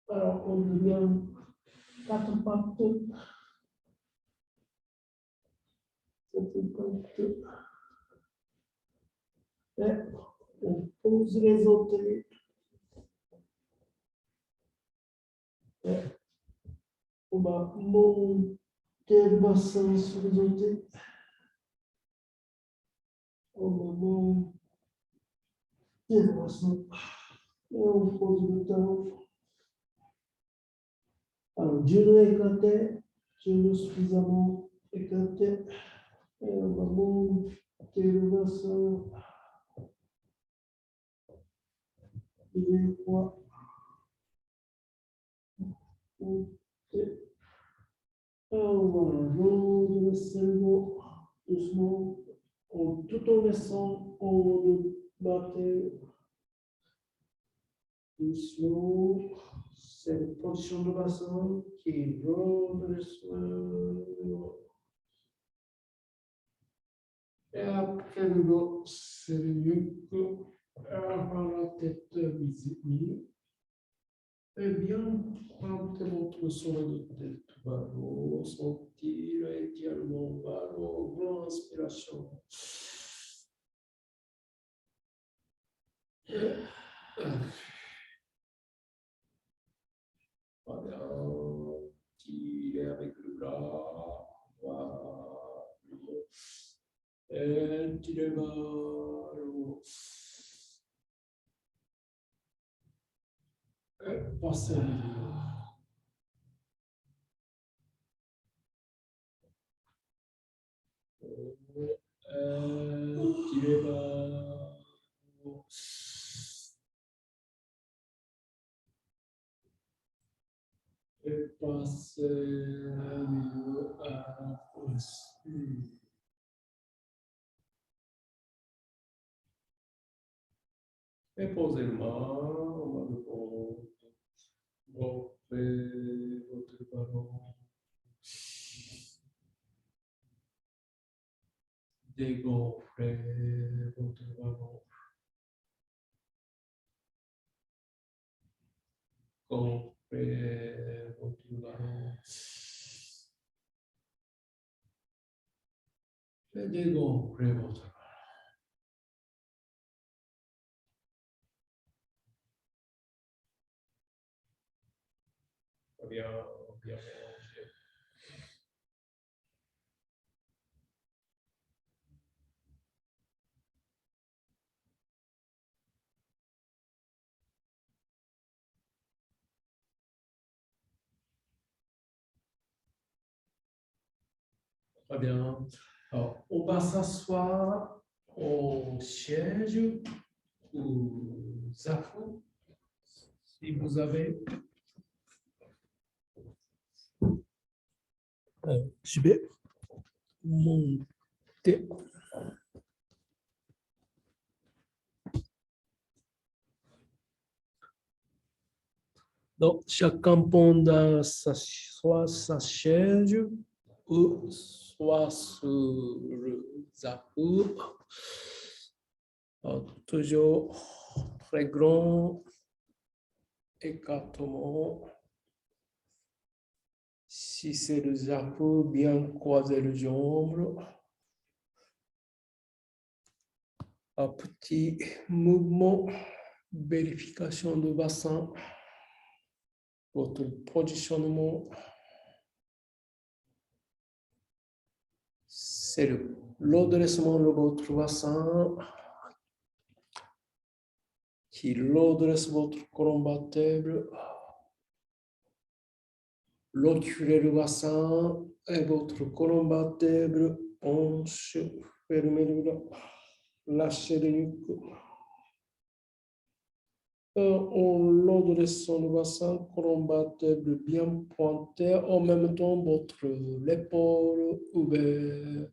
Alors, on devient 4 pattes. Et on pose les orteils. Et on va monter le bassin sur les orteils. On va monter le bassin. Et on pose le talon. Alors, genou écarté, genou suffisamment écarté. Et on va monter le bassin. Il est droit. Et on va allonger le cerveau doucement, tout en laissant en haut de battre doucement. C'est pas position de bassin qui redressement. Et après le dos, c'est le nuque avant la tête visible. Et bien, portez votre sol de tête vers le haut, sentir également vers le haut, grande inspiration. Voilà, tirez avec le bras, voilà. Et tirez vers le haut. Et passez au milieu. Tirez vers le haut. Et passez au milieu à la posture. Et posez le main en bas de ventre. Gonflez votre ballon. Dégonflez votre ballon. Gonflez votre ballon. Et dégonflez votre ballon. Bien, bien mélangé. Très bien. Alors, on va s'asseoir au siège ou zafou, si vous avez. Je vais monter. Donc, chacun prendra soit sa chaise ou soit sur le zapou. Toujours très grand écartement. Si c'est le zapou, bien croiser les jambes. Un petit mouvement, vérification du bassin, votre positionnement. C'est l'adressement de votre bassin qui redresse votre colonne vertébrale. Reculez le bassin et votre colonne vertébrale penche, fermez le bras, lâchez le nuque. En redressant le bassin, colonne vertébrale bien pointée, en même temps votre l'épaule ouverte.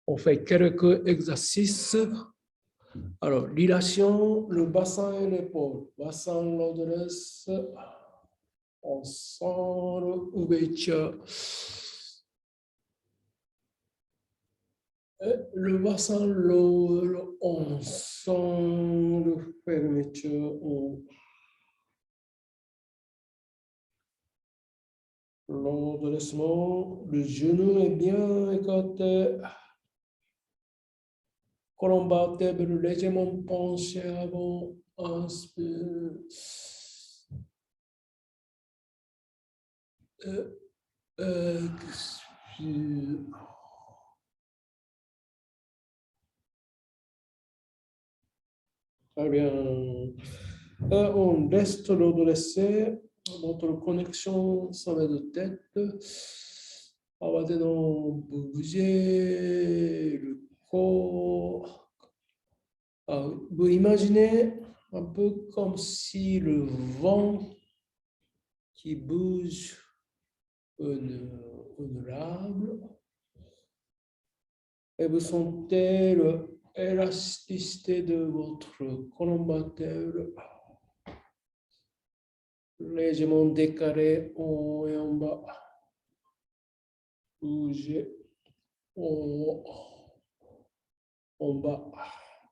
On fait quelques exercices. Alors, dilation, le bassin et l'épaule. Bassin redresse. On sent l'ouverture. Le bassin lourd, on sent la fermeture. L'endressement, le genou est bien écarté. Colonne vertébrale légèrement penchée avant. Inspire. Expire. Très bien. On reste redressé. Votre connexion, ça va de tête. On va bouger le corps. Vous imaginez un peu comme si le vent qui bouge une rame et vous sentez l'élasticité de votre colonne vertébrale. légèrement décalé en haut et en bas. Bouger en haut, en bas.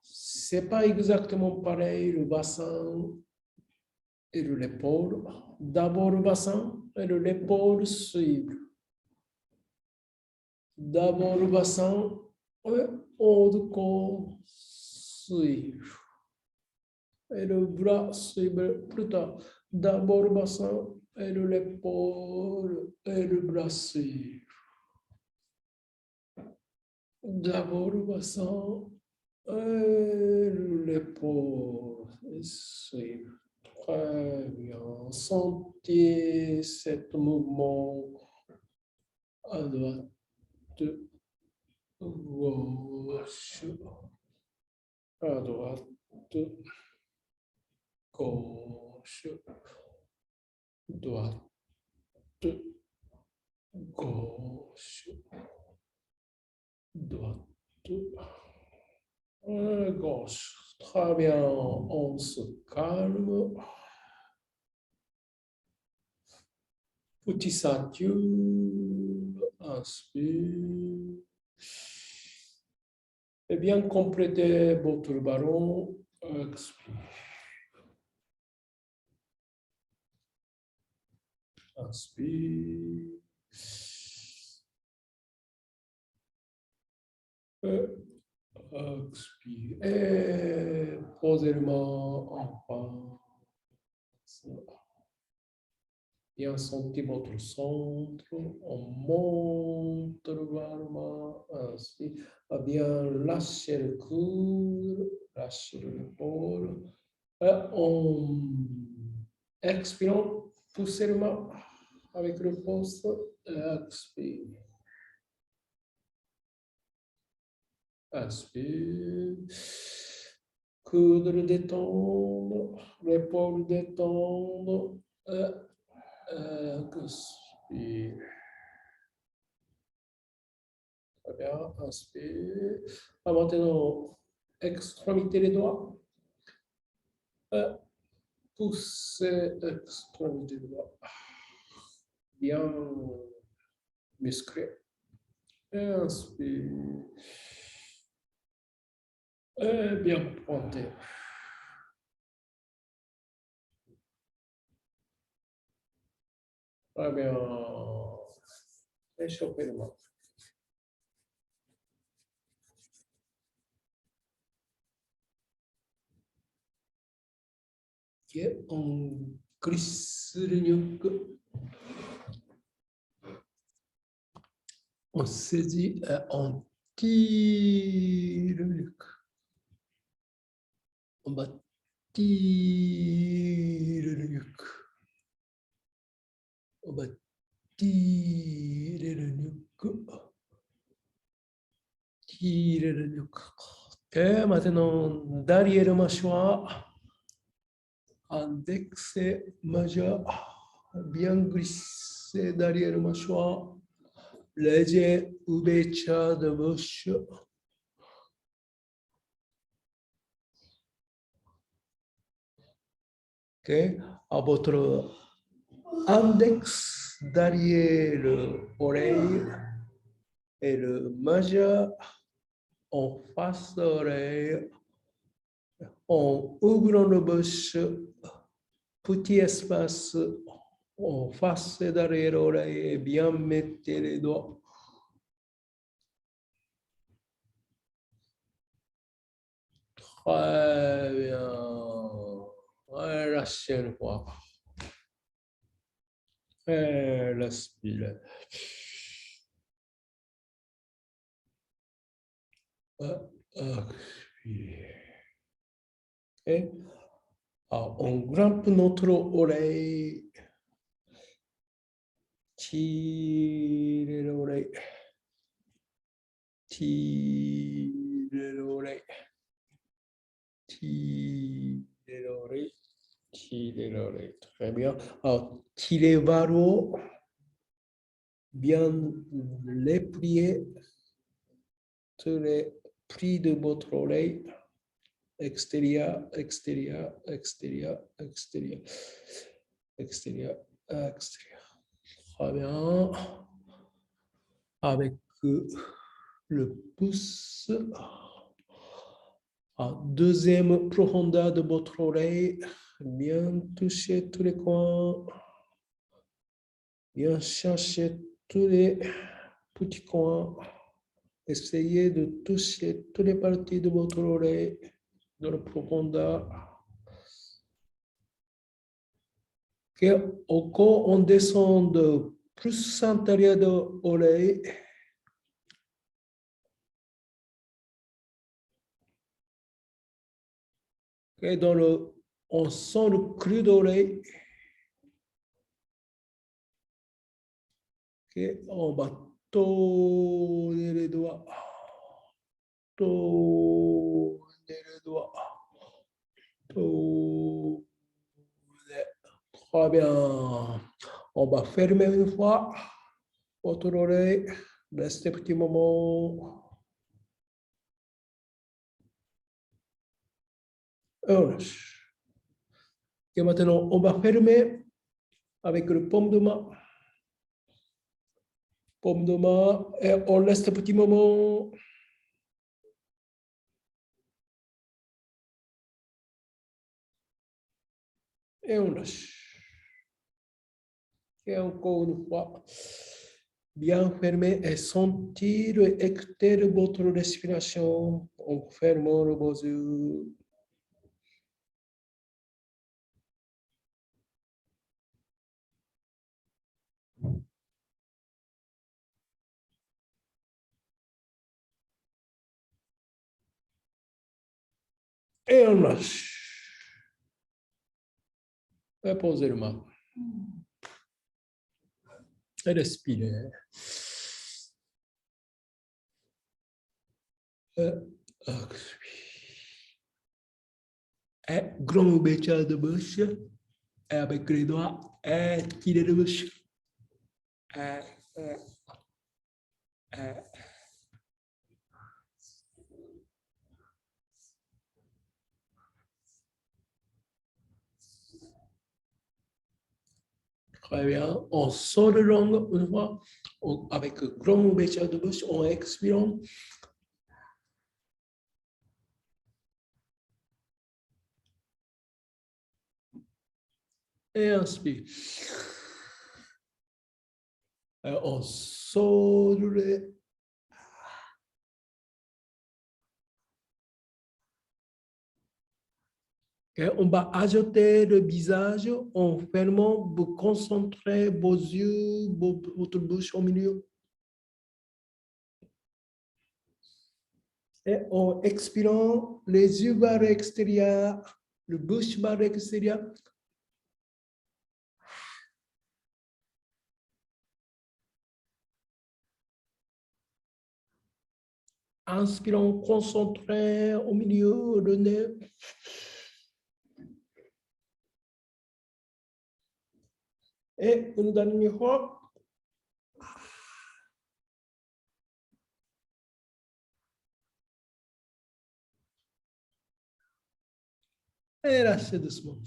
C'est pas exactement pareil le bassin et l'épaule. D'abord le bassin et l'épaule suivent. D'abord le bassin et haut du corps suivent. Et le bras suivent plus tard. D'abord le bassin et l'épaule et le bras suivent. D'abord le bassin et l'épaule suivent. Très bien. Sentez ce mouvement à droite, gauche, à droite, gauche, droite, gauche, droite, gauche. Très bien, on se calme. Petit ceinture, inspire. Et bien complétez votre ballon, expire. Inspire. Expire. Et posez le main en face. Bien senti votre centre. On monte vers le main. Inspire. Bien lâchez le coude. Lâchez l'épaule. En expirant, poussez le main avec le pouce. Expire. Inspire. Coude le détendre, l'épaule détendre. Expire. Très bien, inspire. Maintenant, extrémité des doigts. Poussez extrémité des doigts. Bien musclé. Inspire. Et bien pointé. Très bien. Échauffez le main. Ok, on glisse le nuque. On saisit et on tire le nuque. On va tirer le nuque. On va tirer le nuque. Tirer le nuque. Ok, maintenant, derrière le mâchoire, index et majeur, bien glissé derrière le mâchoire. Léger ouverture de bouche. Ok, à votre index derrière l'oreille et le majeur en face de l'oreille, en ouvrant la bouche, petit espace en face et derrière l'oreille et bien mettez les doigts. Très bien. Relâchez le poids. Et respirez. Expirez. Et on grimpe notre oreille. Tirez l'oreille. Tirez l'oreille. Tirez l'oreille. Tirez l'oreille. Très bien. Alors, tirez vers le haut. Bien les plier. Tous les plis de votre oreille. Extérieur, extérieur, extérieur, extérieur. extérieur, extérieur. Très bien. Avec le pouce. Deuxième profondeur de votre oreille. Bien toucher tous les coins. Bien chercher tous les petits coins. Essayez de toucher toutes les parties de votre oreille dans la profondeur. Okay. Au corps, on descend de plus intérieur de l'oreille. Okay. On sent le creux d'oreille. Okay. On va tourner les doigts. Tourner les doigts. Tourner. Très bien. On va fermer une fois votre oreille. Restez un petit moment. Et maintenant, on va fermer avec le paume de main. Paume de main. Et on reste un petit moment. Et on lâche. Et encore une fois, bien fermer et sentir et écouter votre respiration en fermant vos yeux. Et on lâche. Et posez le main. Et respirez. Et grand ouverture de bouche. Et avec les doigts, et tirez de bouche. Très bien. On sort de langue une fois. Avec grand ouverture de bouche, on expire. Et inspire. Et on sort le... Et on va ajouter le visage en fermant, vous concentrez vos yeux, votre bouche au milieu. Et en expirant, les yeux vers l'extérieur, le bouche vers l'extérieur. Inspirant, concentré au milieu, le nez. Et une dernière fois. Et lâchez doucement.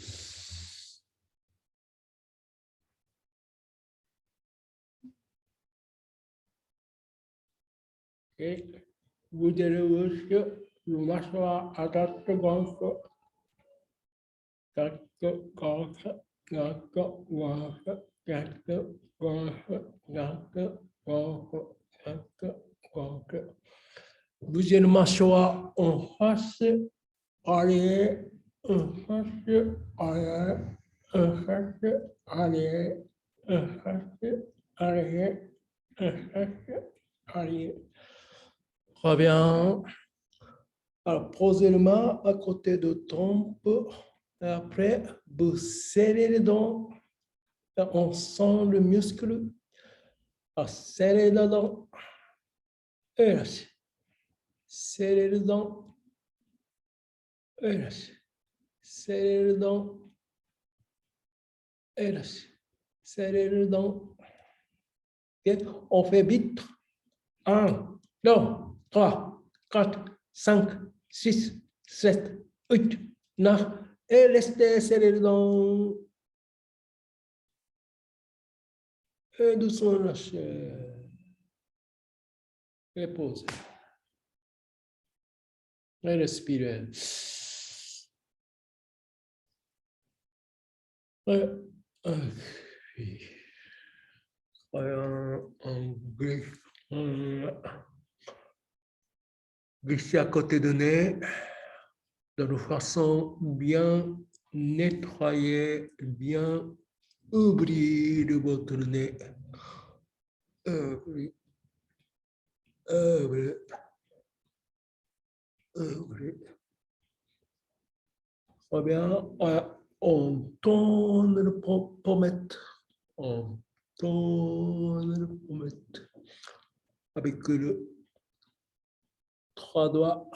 Et vous allez voir que le mâchoire à quatre gonfle. Bougez le mâchoire en face, arrière, en face, arrière, en face, arrière, en face, arrière, en face, arrière. Très bien. Alors, posez les mains à côté de tempe. Et après, vous serrez les dents. Et on sent le muscle. Serrez les dents. Et lâchez. Serrez les dents. Et lâchez. Serrez les dents. Et lâchez. Serrez les dents. Okay. On fait vite. 1, 2, 3, 4, 5, 6, 7, 8, 9. Et restez serrés les dents. Et doucement lâcher. Et poser. Et respirer. Et glisser à côté du nez de façon bien nettoyer, bien ouvrir votre nez. Ouvrir. Ouvrir. Ouvrir. Très bien. On tourne le pommette. On tourne le pommette. Avec le 3 doigts.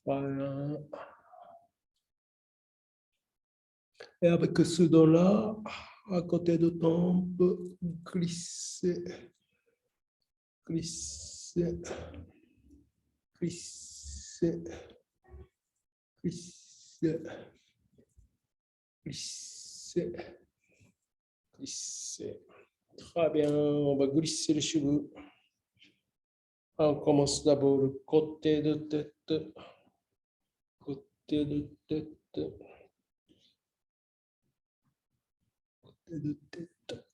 Voilà. Et avec ce doigt-là, à côté de ton, glisser, glisser, glisser, glisser, glisser, glisser. Très bien, on va glisser les cheveux. On commence d'abord le côté de tête, côté de tête.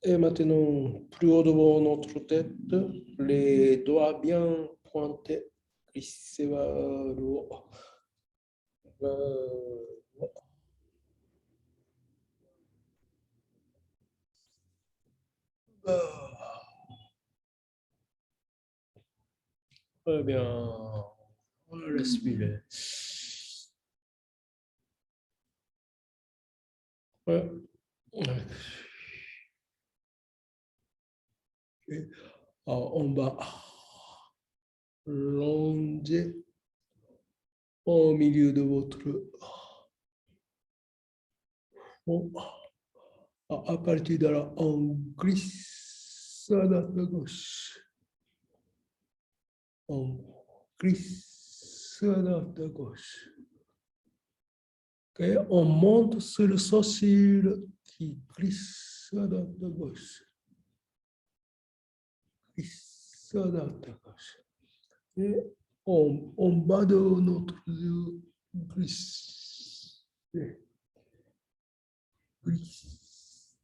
Et maintenant, plus haut devant notre tête, les doigts bien pointés, glisser vers le haut. Vers le haut. Très bien. On va respirer. Ouais. Et on va longer au milieu de votre front. À partir de là, on glisse à la gauche. On glisse à la gauche. Okay. On monte sur le sourcil qui glisse à la gauche. Glisse à la gauche. Et en bas de notre yeux, glisse. Glisse.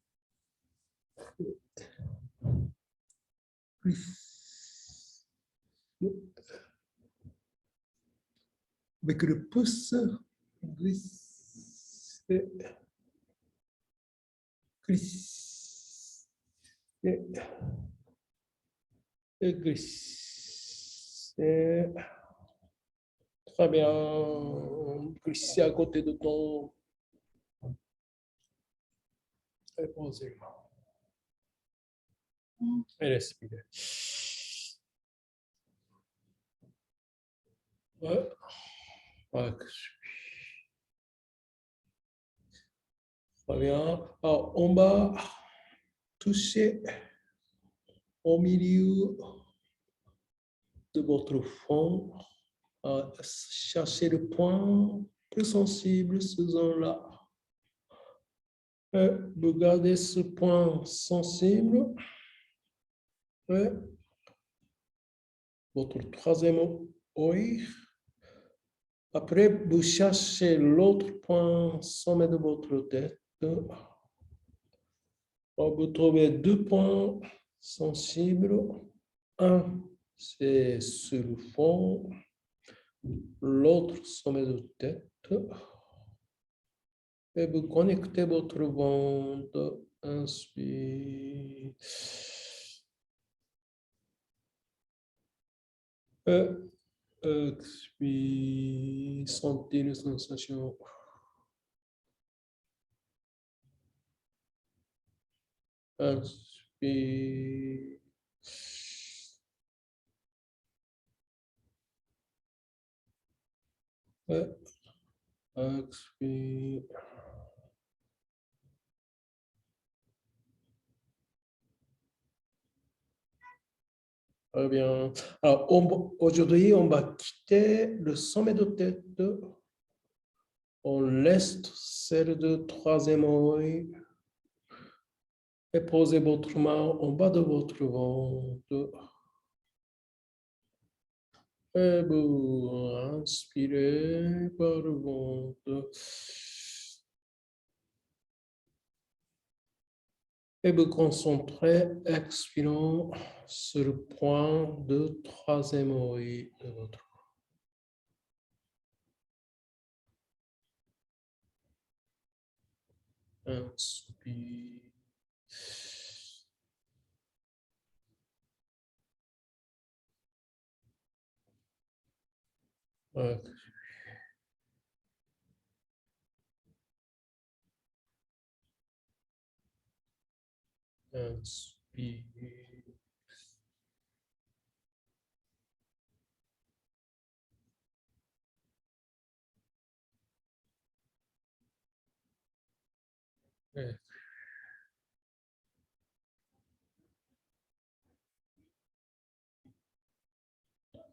Glisse. Avec le pouce, glisse. Glisse. Et glisse. Très bien. Glisser à côté de ton. Et poser. Et respirer. Ouais. Ouais. Très bien. Alors, on va toucher au milieu de votre front. Cherchez le point plus sensible, ce zone-là. Vous gardez ce point sensible. Votre troisième œil. Après, vous cherchez l'autre point sommet de votre tête. Vous trouvez deux points sensibles. Un, c'est sur le fond. L'autre sommet de tête. Et vous connectez votre ventre. Inspire. Expire. Sentez les sensations. Inspire. Expire. Très bien. Alors, aujourd'hui, on va quitter le sommet de tête. On laisse celle de troisième œil. Et posez votre main en bas de votre ventre. Et vous inspirez par le ventre. Et vous concentrez, expirant sur le point de troisième oreille de votre corps. Inspire. Inspire.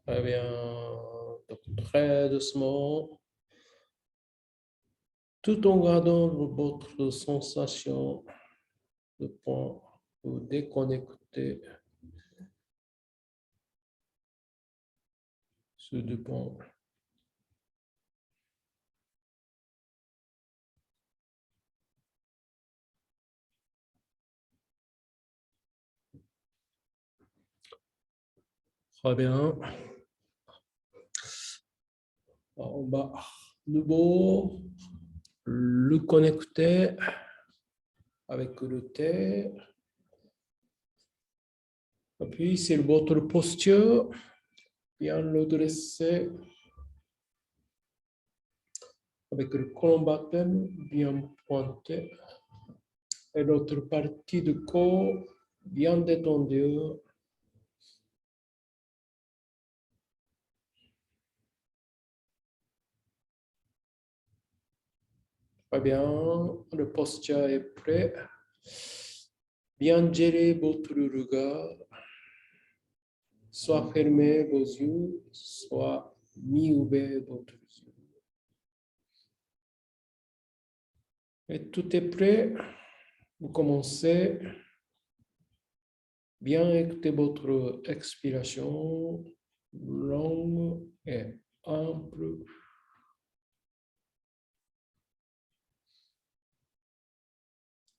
Très bien. Donc, très doucement, tout en gardant votre sensation de point, vous déconnectez ce deux points. Très bien. On va de nouveau le connecter avec le terre. Et puis, c'est votre posture. Bien le dresser avec le colombatum bien pointé. Et l'autre partie du corps bien détendue. Très bien, le posture est prêt. Bien gérer votre regard. Soit fermez vos yeux, soit mi-ouverts votre yeux. Et tout est prêt. Vous commencez. Bien écouter votre expiration longue et ample.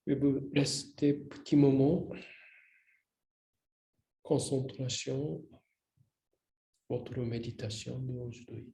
Et vous restez petit moment. Concentration. Votre méditation d'aujourd'hui.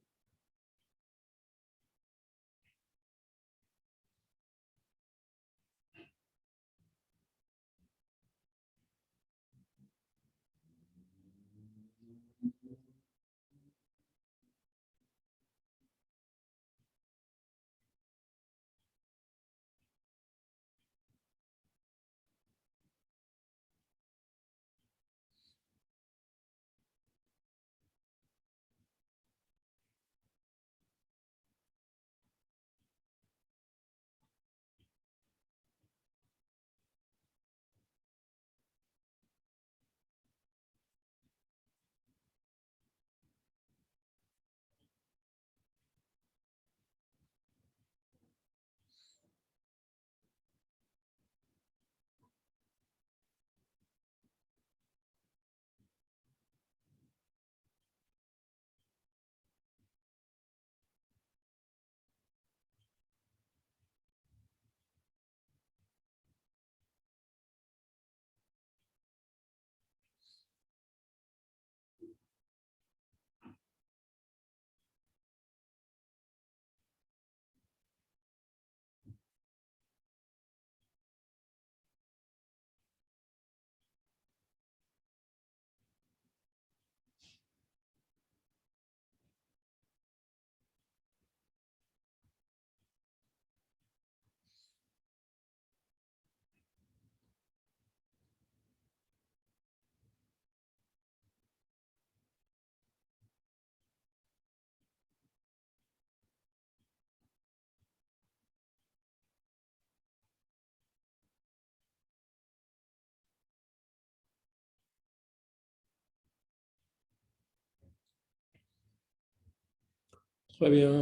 Très bien.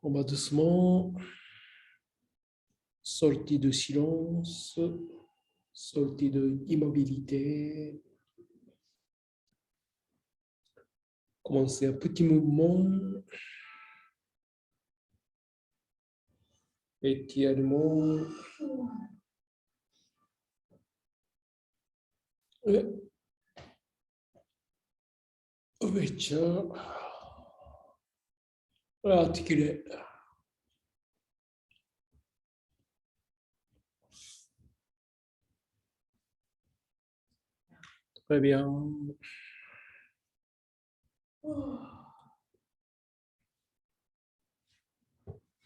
On va doucement. Sortie de silence. sortie de immobilité. Commencez un petit mouvement. Étirement. Ouverture. Articulé. Très bien.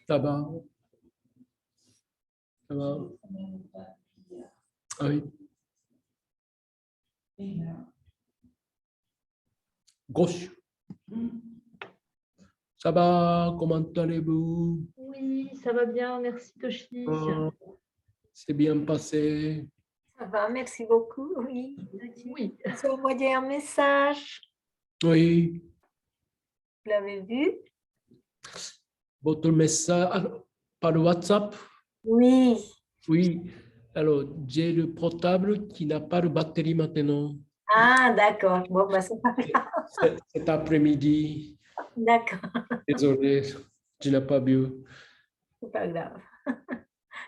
Ça va? Ça va? Ah oui. Gauche. Ça va? Comment allez-vous? Oui, ça va bien, merci Toshi. C'est bien passé. Ça va, merci beaucoup. Oui. Oui, Je vous ai envoyé un message. Oui. Vous l'avez vu? Votre message par WhatsApp? Oui. Oui. Alors, j'ai le portable qui n'a pas de batterie maintenant. Ah, d'accord. Bon, bah, c'est pas grave. Cet après-midi. D'accord. Désolé, je n'ai pas vu. C'est pas grave.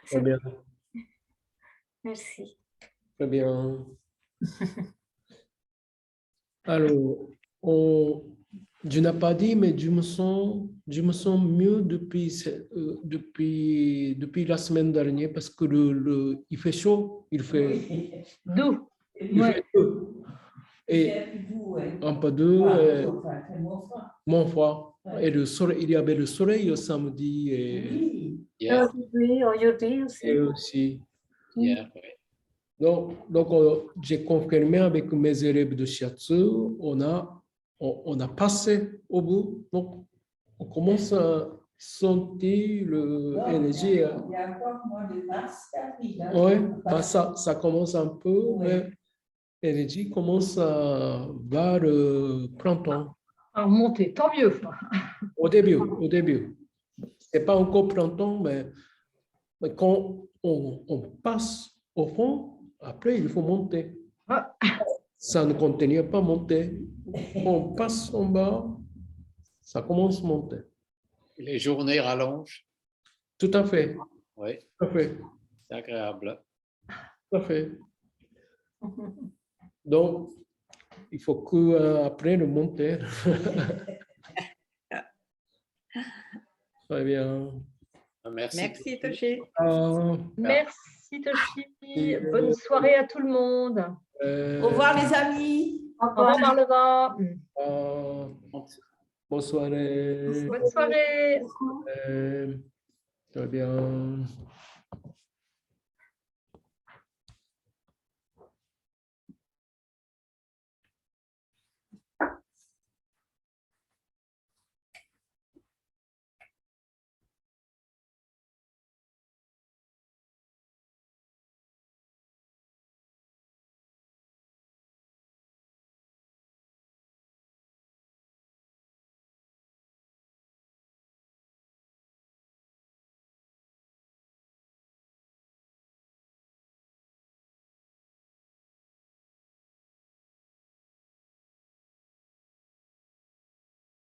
Très bien. Merci. Très bien. Alors, je n'ai pas dit, mais je me sens mieux depuis la semaine dernière parce que il fait chaud, il fait d'où? fait chaud. Et un peu d'eau, mon froid. Et le soleil, il y avait le soleil le samedi Hier, Aujourd'hui aussi. et aussi. hier, ouais. Donc, j'ai confirmé avec mes élèves de shiatsu, on a passé au bout. Donc, on commence à sentir l'énergie. Oui, ça commence un peu, mais l'énergie commence vers le printemps. Alors, monter, tant mieux. Au début. Ce n'est pas encore printemps, mais quand on passe au fond, après, il faut monter. Ah. Ça ne continue pas à monter. On passe en bas, ça commence à monter. Les journées rallongent. Tout à fait. Oui, Tout à fait. c'est agréable. Tout à fait. Donc, il faut qu'après de monter. Très bien. Merci. Merci, Toshi. Merci Toshi. Bonne soirée à tout le monde. Au revoir, les amis. Au Au revoir revoir. Marleva. Bonne soirée. Bonne soirée. Très bien.